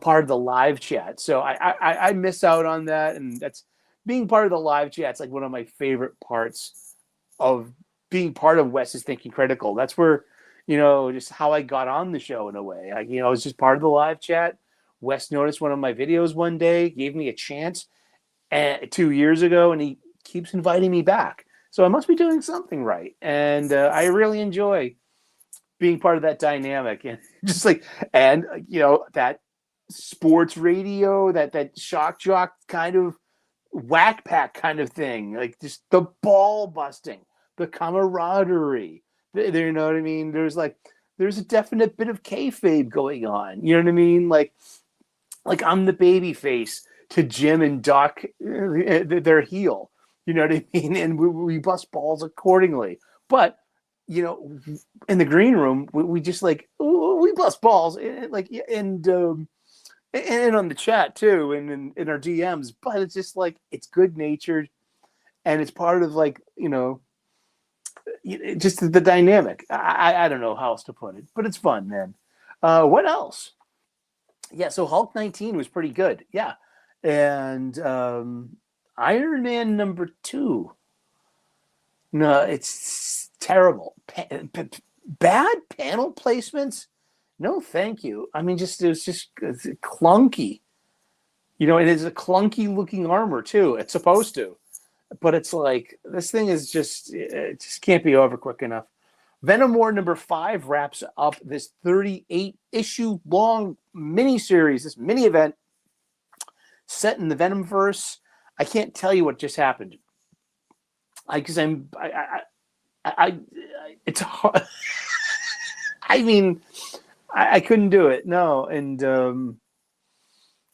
part of the live chat. So I miss out on that. And that's being part of the live chat. It's like one of my favorite parts of being part of Wes's Thinking Critical. That's where, just how I got on the show in a way. I was just part of the live chat. Wes noticed one of my videos one day, gave me a chance 2 years ago, and he keeps inviting me back. So I must be doing something right. And I really enjoy being part of that dynamic. And just like, that sports radio, that shock jock kind of whack pack kind of thing, like just the ball busting, the camaraderie. You know what I mean? There's a definite bit of kayfabe going on. You know what I mean? Like I'm the baby face to Jim and Doc, their heel. You know what I mean? And we bust balls accordingly. But in the green room, we just we bust balls, and on the chat too, and in our DMs. But it's just it's good natured, and it's part of just the dynamic. I don't know how else to put it, but it's fun, man. What else? Yeah, so Hulk 19 was pretty good. Yeah. And Iron Man number 2. No, it's terrible. Bad panel placements? No, thank you. I mean, it's clunky. It is a clunky looking armor too. It's supposed to. But it's this thing is it just can't be over quick enough. Venom War number 5 wraps up this 38-issue long mini-series, this mini-event set in the Venomverse. I can't tell you what just happened. It's hard. I mean, I couldn't do it. No. And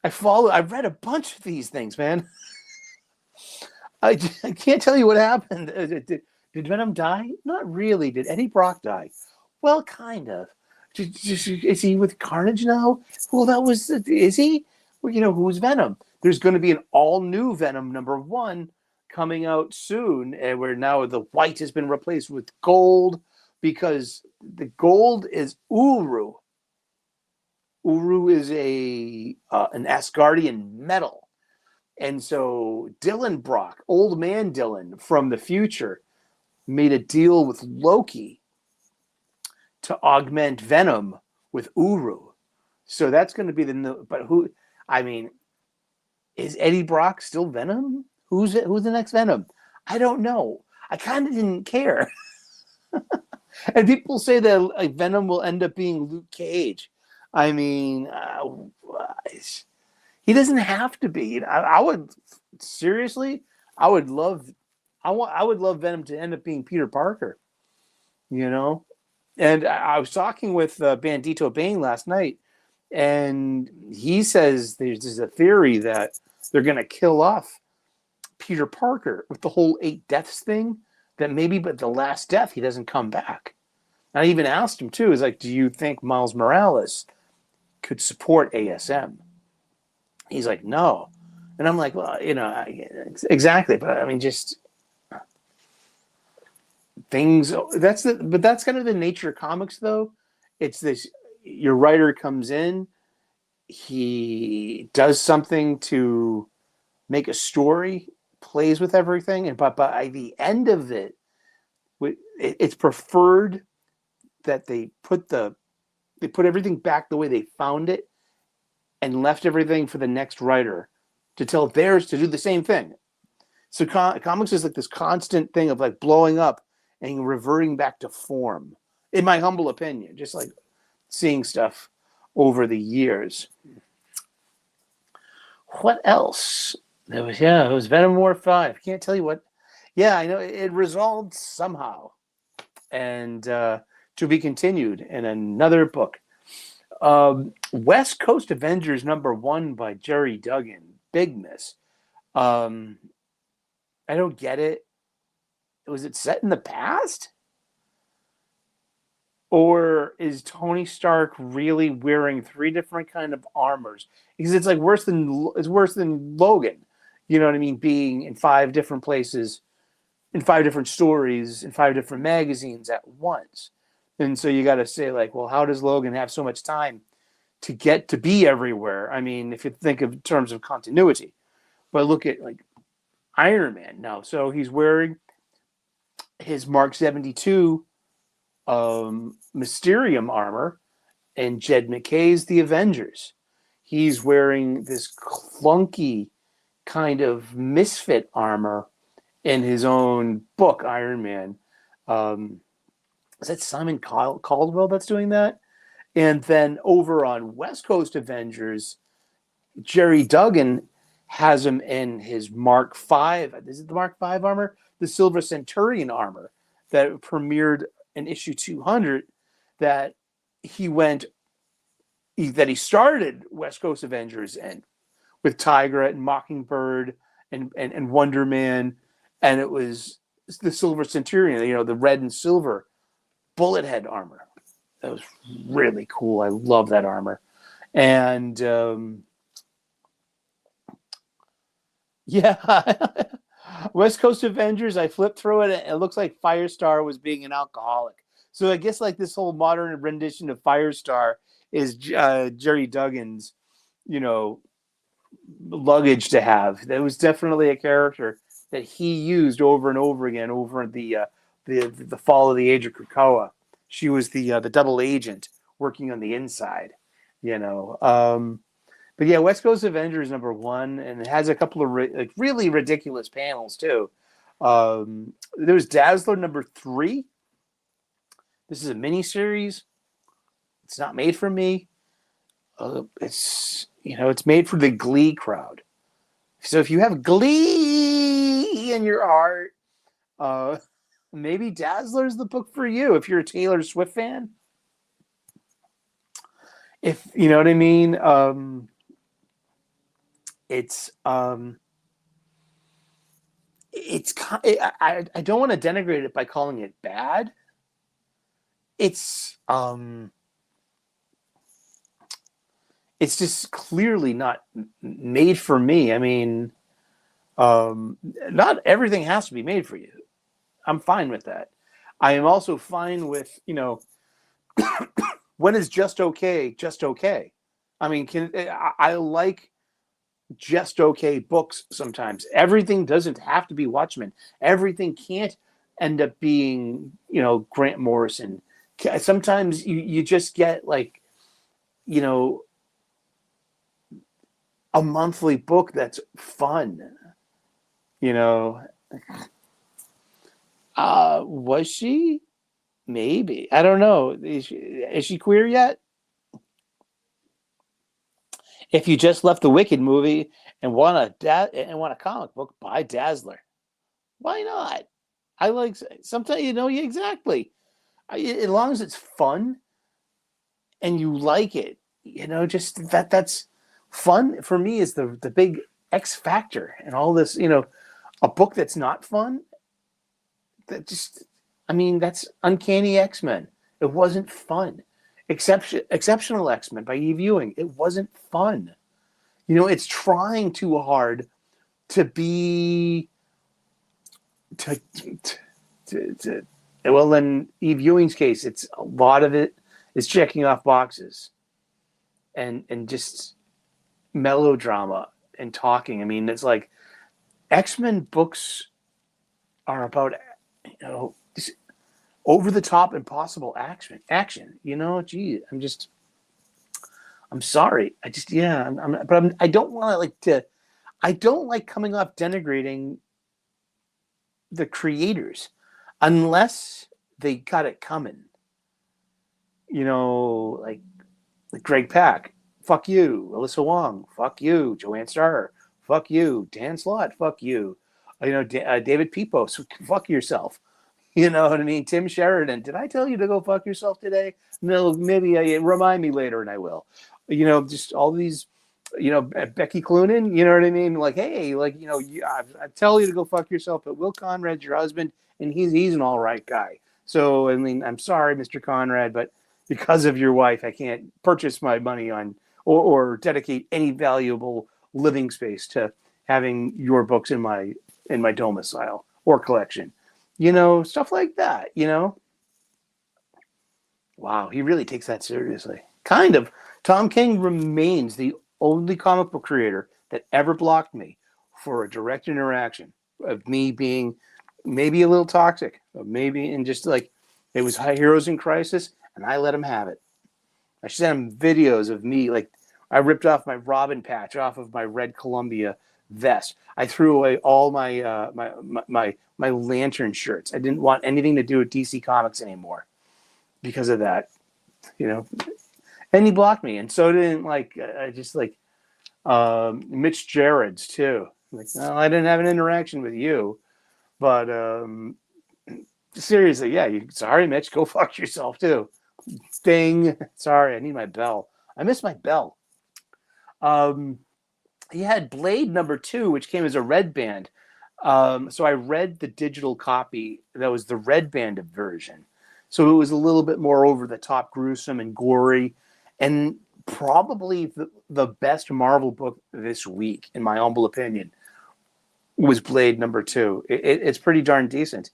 I read a bunch of these things, man. I can't tell you what happened. Did Venom die? Not really. Did Eddie Brock die? Well, kind of. Is he with Carnage now? Well, is he? Well, who's Venom? There's going to be an all-new Venom number 1 coming out soon, and where now the white has been replaced with gold because the gold is Uru. Uru is an Asgardian metal. And so Dylan Brock, old man Dylan from the future, made a deal with Loki to augment Venom with Uru. So that's going to be but who, I mean, is Eddie Brock still Venom? Who's the next Venom? I don't know. I kind of didn't care. And people say that like Venom will end up being Luke Cage. I mean, he doesn't have to be. I would seriously. I would love. I would love Venom to end up being Peter Parker. You know, and I was talking with Bandito Bane last night, and he says there's a theory that they're going to kill off Peter Parker with the whole 8 deaths thing. That maybe, but the last death he doesn't come back. And I even asked him too. Is like, do you think Miles Morales could support ASM? He's like, no. And I'm like, well, exactly. But I mean, just things. But that's kind of the nature of comics, though. It's this: your writer comes in, he does something to make a story, plays with everything, and but by the end of it, it's preferred that they put everything back the way they found it, and left everything for the next writer to tell theirs to do the same thing. So comics is like this constant thing of like blowing up and reverting back to form, in my humble opinion, just like seeing stuff over the years. What else? It was Venom War 5. Can't tell you what. Yeah, I know it resolved somehow. And to be continued in another book. West Coast Avengers #1 by Jerry Duggan. Big miss. I don't get it. Was it set in the past? Or is Tony Stark really wearing 3 different kind of armors? Because it's like worse than Logan. You know what I mean? Being in 5 different places, in 5 different stories, in 5 different magazines at once. And so you got to say, like, well, how does Logan have so much time to get to be everywhere? I mean, if you think of terms of continuity. But look at, like, Iron Man now. So he's wearing his Mark 72 Mysterium armor, and Jed McKay's The Avengers. He's wearing this clunky kind of misfit armor in his own book, Iron Man. Is that Simon Caldwell that's doing that? And then over on West Coast Avengers, Jerry Duggan has him in his Mark V. Is it the Mark V armor? The Silver Centurion armor that premiered in issue 200 that he started West Coast Avengers in with Tigra and Mockingbird and Wonder Man. And it was the Silver Centurion, the red and silver bullet head armor. That was really cool. I love that armor. And West Coast Avengers, I flipped through it, and it looks like Firestar was being an alcoholic. So I guess like this whole modern rendition of Firestar is Jerry Duggan's, luggage to have. That was definitely a character that he used over and over again over the Fall of the Age of Krakoa. She was the double agent working on the inside, But yeah, West Coast Avengers #1, and it has a couple of really ridiculous panels too. There's Dazzler #3. This is a miniseries. It's not made for me. It's made for the Glee crowd. So if you have Glee in your heart, maybe Dazzler's the book for you. If you're a Taylor Swift fan, if you know what I mean. I don't want to denigrate it by calling it bad. It's just clearly not made for me. I mean, not everything has to be made for you. I'm fine with that. I am also fine with, when is just okay, just okay. I mean, I like just okay books sometimes. Everything doesn't have to be Watchmen. Everything can't end up being, Grant Morrison. Sometimes you just get like, a monthly book that's fun. Was she? Maybe. I don't know. Is she queer yet? If you just left the Wicked movie and want a comic book, buy Dazzler. Why not? I like sometimes yeah, exactly. As long as it's fun and you like it, just that's fun for me is the big X factor and all this. A book that's not fun. That's Uncanny X-Men. It wasn't fun. Exceptional X-Men by Eve Ewing. It wasn't fun. It's trying too hard to be well, in Eve Ewing's case, it's a lot of it is checking off boxes and just melodrama and talking. I mean, it's like X-Men books are about over the top impossible action. Gee, I'm sorry. I don't want I don't like coming off denigrating the creators unless they got it coming. Like Greg Pak, fuck you. Alyssa Wong, fuck you. Joanne Starr, fuck you. Dan Slott, fuck you. David Pepos, fuck yourself. You know what I mean? Tim Sheridan, did I tell you to go fuck yourself today? No, maybe remind me later and I will. Just all these, Becky Cloonan, you know what I mean? Like, hey, I tell you to go fuck yourself, but Will Conrad's your husband and he's an all right guy. So, I mean, I'm sorry, Mr. Conrad, but because of your wife, I can't purchase my money on or dedicate any valuable living space to having your books in my domicile or collection. Stuff like that, Wow, he really takes that seriously. Kind of. Tom King remains the only comic book creator that ever blocked me for a direct interaction of me being maybe a little toxic, and just like it was Heroes in Crisis, and I let him have it. I sent him videos of me, like I ripped off my Robin patch off of my red Columbia vest. I threw away all my my Lantern shirts. I didn't want anything to do with DC Comics anymore because of that, And he blocked me, and so didn't Mitch Gerrards too. Like, no, I didn't have an interaction with you, but seriously, yeah. Sorry, Mitch. Go fuck yourself too. Ding. Sorry, I need my bell. I miss my bell. He had Blade #2, which came as a red band. So I read the digital copy. That was the red banded version. So it was a little bit more over the top, gruesome and gory, and probably the best Marvel book this week, in my humble opinion, was Blade #2. It's pretty darn decent,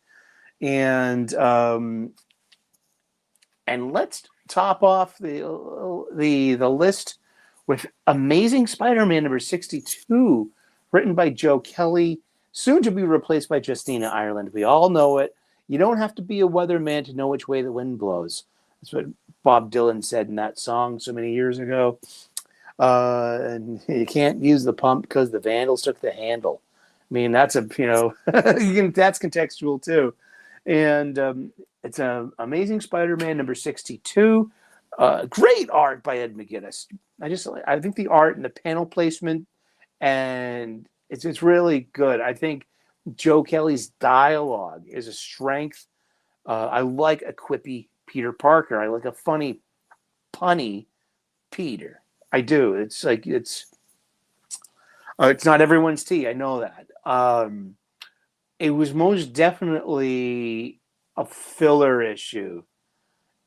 and let's top off the list with Amazing Spider-Man #62, written by Joe Kelly, soon to be replaced by Justina Ireland. We all know it. You don't have to be a weatherman to know which way the wind blows. That's what Bob Dylan said in that song so many years ago. And you can't use the pump because the vandals took the handle. I mean, that's that's contextual too. And it's an Amazing Spider-Man #62. Great art by Ed McGuinness. I think the art and the panel placement, and it's really good. I think Joe Kelly's dialogue is a strength. I like a quippy Peter Parker. I like a funny, punny Peter. I do. It's like it's not everyone's tea. I know that. It was most definitely a filler issue,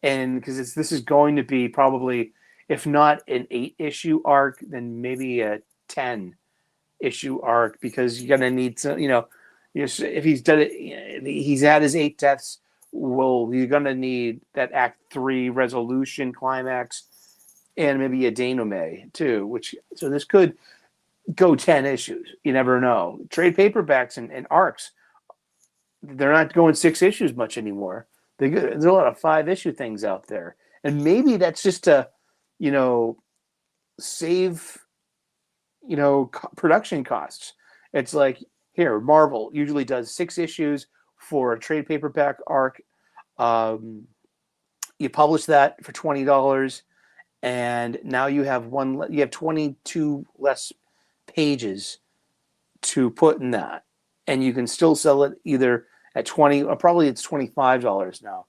and because this is going to be probably, if not an 8-issue arc, then maybe a 10-issue arc, because you're gonna need to, if he's done it, he's had his 8 deaths. Well, you're gonna need that Act 3 resolution climax, and maybe a denouement too. So this could go 10 issues. You never know. Trade paperbacks and arcs, they're not going 6 issues much anymore. There's a lot of 5-issue things out there, and maybe that's just to, save, production costs. It's like, here, Marvel usually does 6 issues for a trade paperback arc. You publish that for $20, and now you have 22 less pages to put in that, and you can still sell it either at 20, or probably it's $25 now,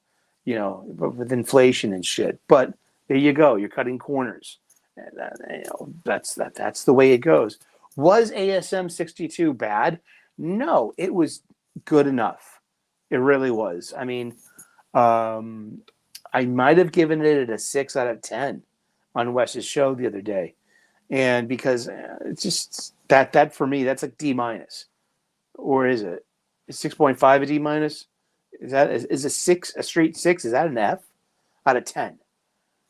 with inflation and shit. But there you go, you're cutting corners. And that's the way it goes. Was ASM 62 bad? No, it was good enough. It really was. I mean, I might have given it a 6 out of 10 on Wes's show the other day, and because it's just that for me, that's like D minus, or is it? Is 6.5 a D minus? Is a 6 a straight 6? Is that an F out of 10?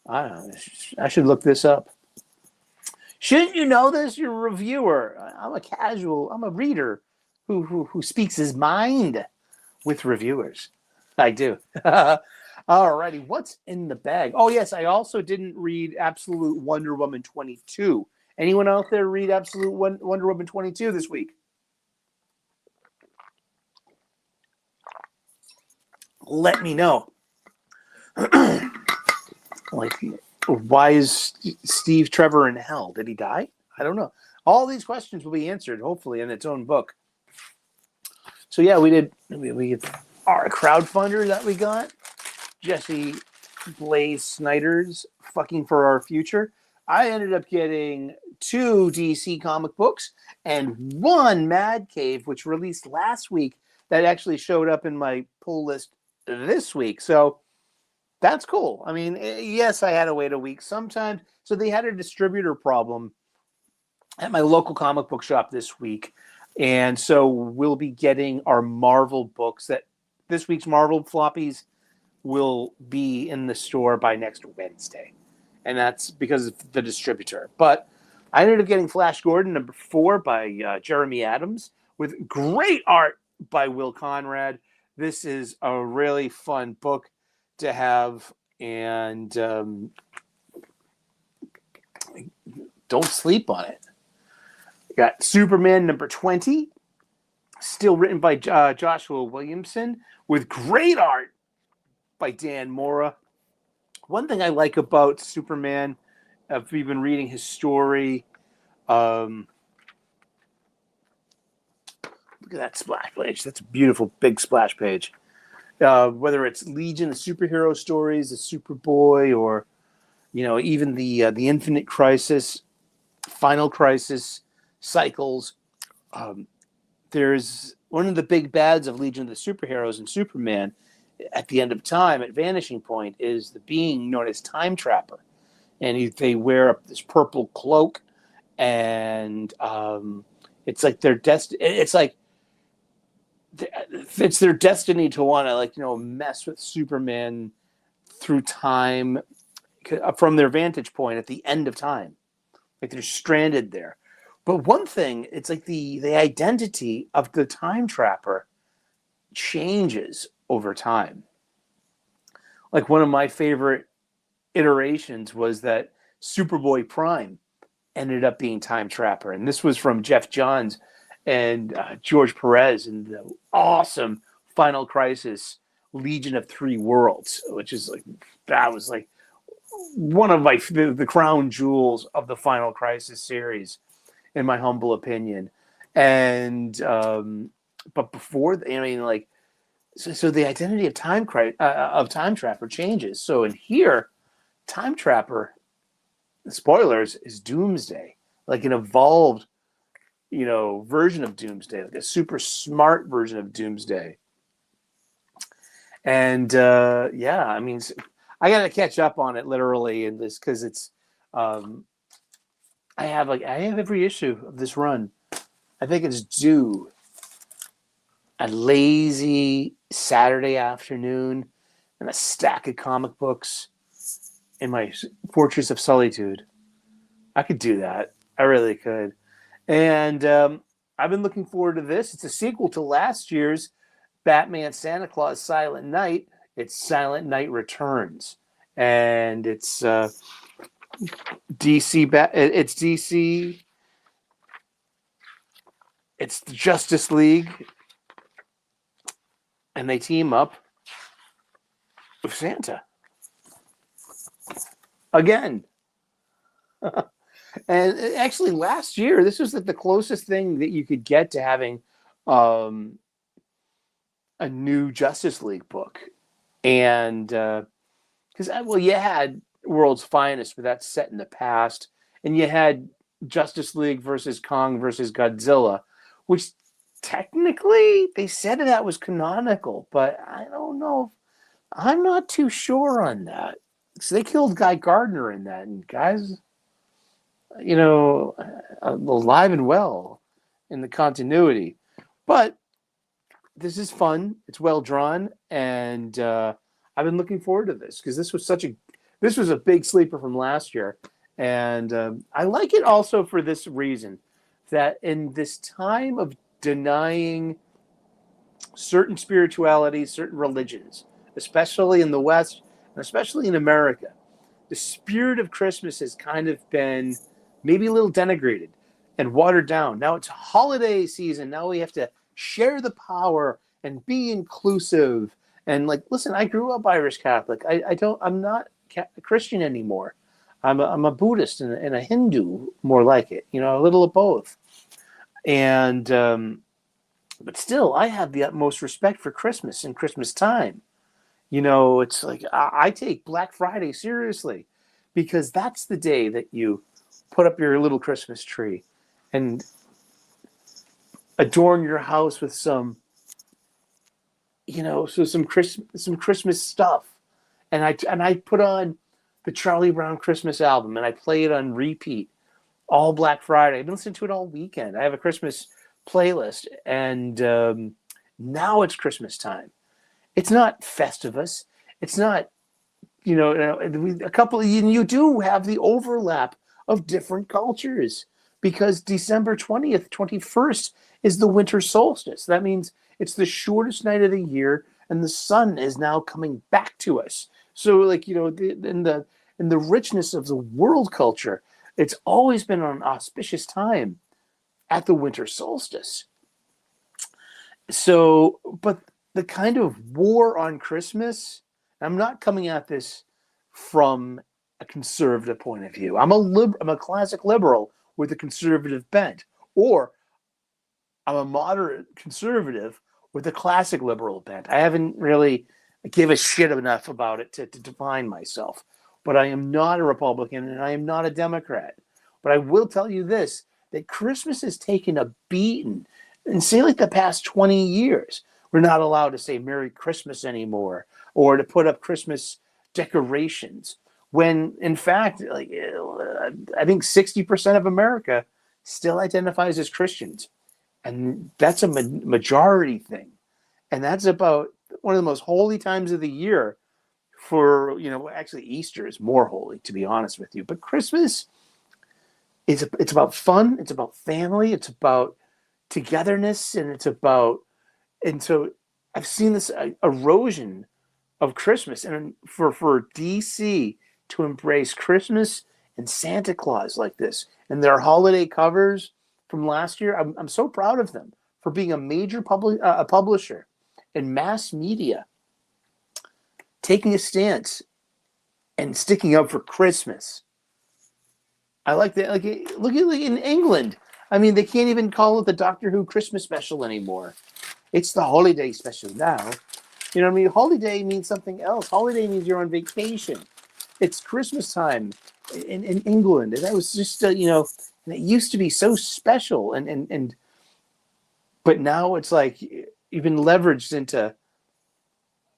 I don't know. I should look this up. Shouldn't you know this? You're a reviewer. I'm a reader who speaks his mind with reviewers. I do. Alrighty, what's in the bag? Oh yes, I also didn't read Absolute Wonder Woman 22. Anyone out there read Absolute Wonder Woman 22 this week? Let me know. Like, why is Steve Trevor in hell? Did he die? I don't know. All these questions will be answered, hopefully, in its own book. So yeah, we get our crowdfunder that we got, Jesse Blaze Snyder's Fucking for Our Future. I ended up getting 2 DC comic books and 1 Mad Cave, which released last week, that actually showed up in my pull list this week. So that's cool. I mean, yes, I had to wait a week sometimes. So they had a distributor problem at my local comic book shop this week. And so we'll be getting our Marvel books. That this week's Marvel floppies will be in the store by next Wednesday. And that's because of the distributor. But I ended up getting Flash Gordon #4 by Jeremy Adams, with great art by Will Conrad. This is a really fun book to have, and don't sleep on it. We got Superman #20, still written by Joshua Williamson, with great art by Dan Mora. One thing I like about Superman, if you've been reading his story, look at that splash page. That's a beautiful big splash page. Whether it's Legion, the superhero stories, the Superboy, or even the Infinite Crisis, Final Crisis cycles. There's one of the big bads of Legion of the Superheroes and Superman at the end of time, at Vanishing Point, is the being known as Time Trapper, and they wear this purple cloak, and it's like their it's like it's their destiny to want to mess with Superman through time from their vantage point at the end of time. Like they're stranded there. But one thing, it's like the identity of the Time Trapper changes over time. Like one of my favorite iterations was that Superboy Prime ended up being Time Trapper. And this was from Jeff Johns and George Perez in the awesome Final Crisis Legion of Three Worlds, which is that was one of the crown jewels of the Final Crisis series, in my humble opinion. And but before, so the identity of Time Trapper changes. So in here, Time Trapper, spoilers, is Doomsday, like an evolved version of Doomsday, like a super smart version of Doomsday. And I mean, I got to catch up on it literally in this, because it's I have every issue of this run. I think it's due a lazy Saturday afternoon and a stack of comic books in my Fortress of Solitude. I could do that. I really could. And I've been looking forward to this. It's a sequel to last year's Batman Santa Claus Silent Night. It's Silent Night Returns. And it's DC. It's DC. It's the Justice League. And they team up with Santa. again. And actually, last year, this was the closest thing that you could get to having a new Justice League book. And because, well, you had World's Finest, but that's set in the past. And you had Justice League versus Kong versus Godzilla, which technically they said that was canonical, but I don't know. I'm not too sure on that. So they killed Guy Gardner in that, and guys, alive and well in the continuity. But this is fun. It's well drawn, and I've been looking forward to this because this was a big sleeper from last year, and I like it also for this reason, that in this time of denying certain spiritualities, certain religions, especially in the West and especially in America, the spirit of Christmas has kind of been maybe a little denigrated and watered down. Now it's holiday season. Now we have to share the power and be inclusive. And listen, I grew up Irish Catholic. I'm not a Christian anymore. I'm a Buddhist and a Hindu, more like it. A little of both. And but still, I have the utmost respect for Christmas and Christmas time. It's like I take Black Friday seriously because that's the day that you put up your little Christmas tree and adorn your house with some Christmas stuff. And I put on the Charlie Brown Christmas album and I play it on repeat all Black Friday. I listen to it all weekend. I have a Christmas playlist, and now it's Christmas time. It's not Festivus. It's not, a couple. You do have the overlap of different cultures because December 20th, 21st is the winter solstice. That means it's the shortest night of the year, and the sun is now coming back to us. So, in the richness of the world culture, it's always been an auspicious time at the winter solstice. So, but the kind of war on Christmas, I'm not coming at this from a conservative point of view. I'm a classic liberal with a conservative bent, or I'm a moderate conservative with a classic liberal bent. I haven't really give a shit enough about it to define myself. But I am not a Republican and I am not a Democrat. But I will tell you this, that Christmas has taken a beating. And say the past 20 years, we're not allowed to say Merry Christmas anymore or to put up Christmas decorations. When, in fact, I think 60% of America still identifies as Christians. And that's a majority thing. And that's about one of the most holy times of the year for, actually Easter is more holy, to be honest with you. But Christmas, it's about fun. It's about family. It's about togetherness. And so I've seen this erosion of Christmas. And for DC to embrace Christmas and Santa Claus like this and their holiday covers from last year, I'm so proud of them for being a major publisher and mass media, taking a stance and sticking up for Christmas. I like that. Look at in England. I mean, they can't even call it the Doctor Who Christmas special anymore. It's the holiday special now. You know what I mean? Holiday means something else. Holiday means you're on vacation. It's Christmas time in England. And that was just, and it used to be so special. But now it's like you've been leveraged into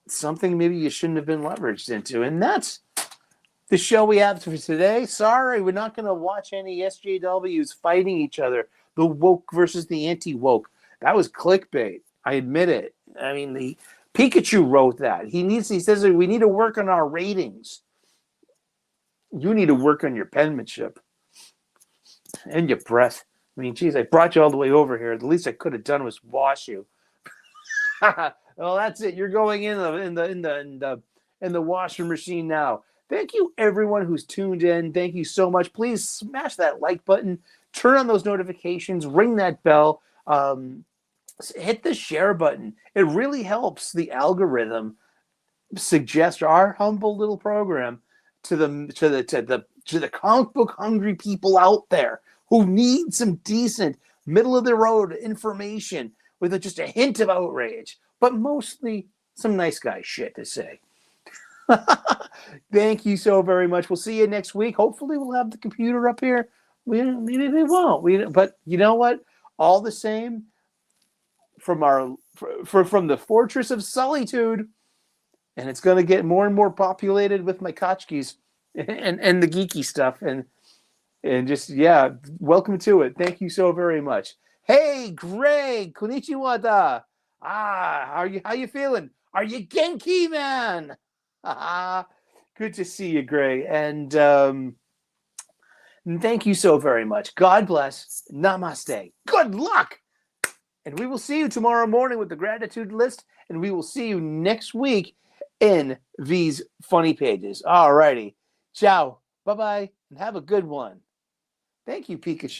something maybe you shouldn't have been leveraged into. And that's the show we have for today. Sorry, we're not going to watch any SJWs fighting each other. The woke versus the anti-woke. That was clickbait. I admit it. I mean, the Pikachu wrote that. He says we need to work on our ratings. You need to work on your penmanship and your breath. I mean, geez, I brought you all the way over here. The least I could have done was wash you. Well, that's it. You're going in the washing machine now. Thank you, everyone who's tuned in. Thank you so much. Please smash that like button, turn on those notifications, ring that bell, hit the share button. It really helps the algorithm suggest our humble little program to the comic book hungry people out there who need some decent middle of the road information with just a hint of outrage, but mostly some nice guy shit to say. Thank you so very much. We'll see you next week. Hopefully we'll have the computer up here. Maybe we won't. But you know what? All the same, from the Fortress of Solitude, and it's going to get more and more populated with my kachkis and the geeky stuff, and just, yeah, welcome to it. Thank you so very much. Hey, Greg, konnichiwa da. How you feeling? Are you Genki, man? Good to see you, Greg, and thank you so very much. God bless. Namaste. Good luck. And we will see you tomorrow morning with the gratitude list, and we will see you next week in these funny pages. All righty. Ciao. Bye-bye, and have a good one. Thank you, Pikachu.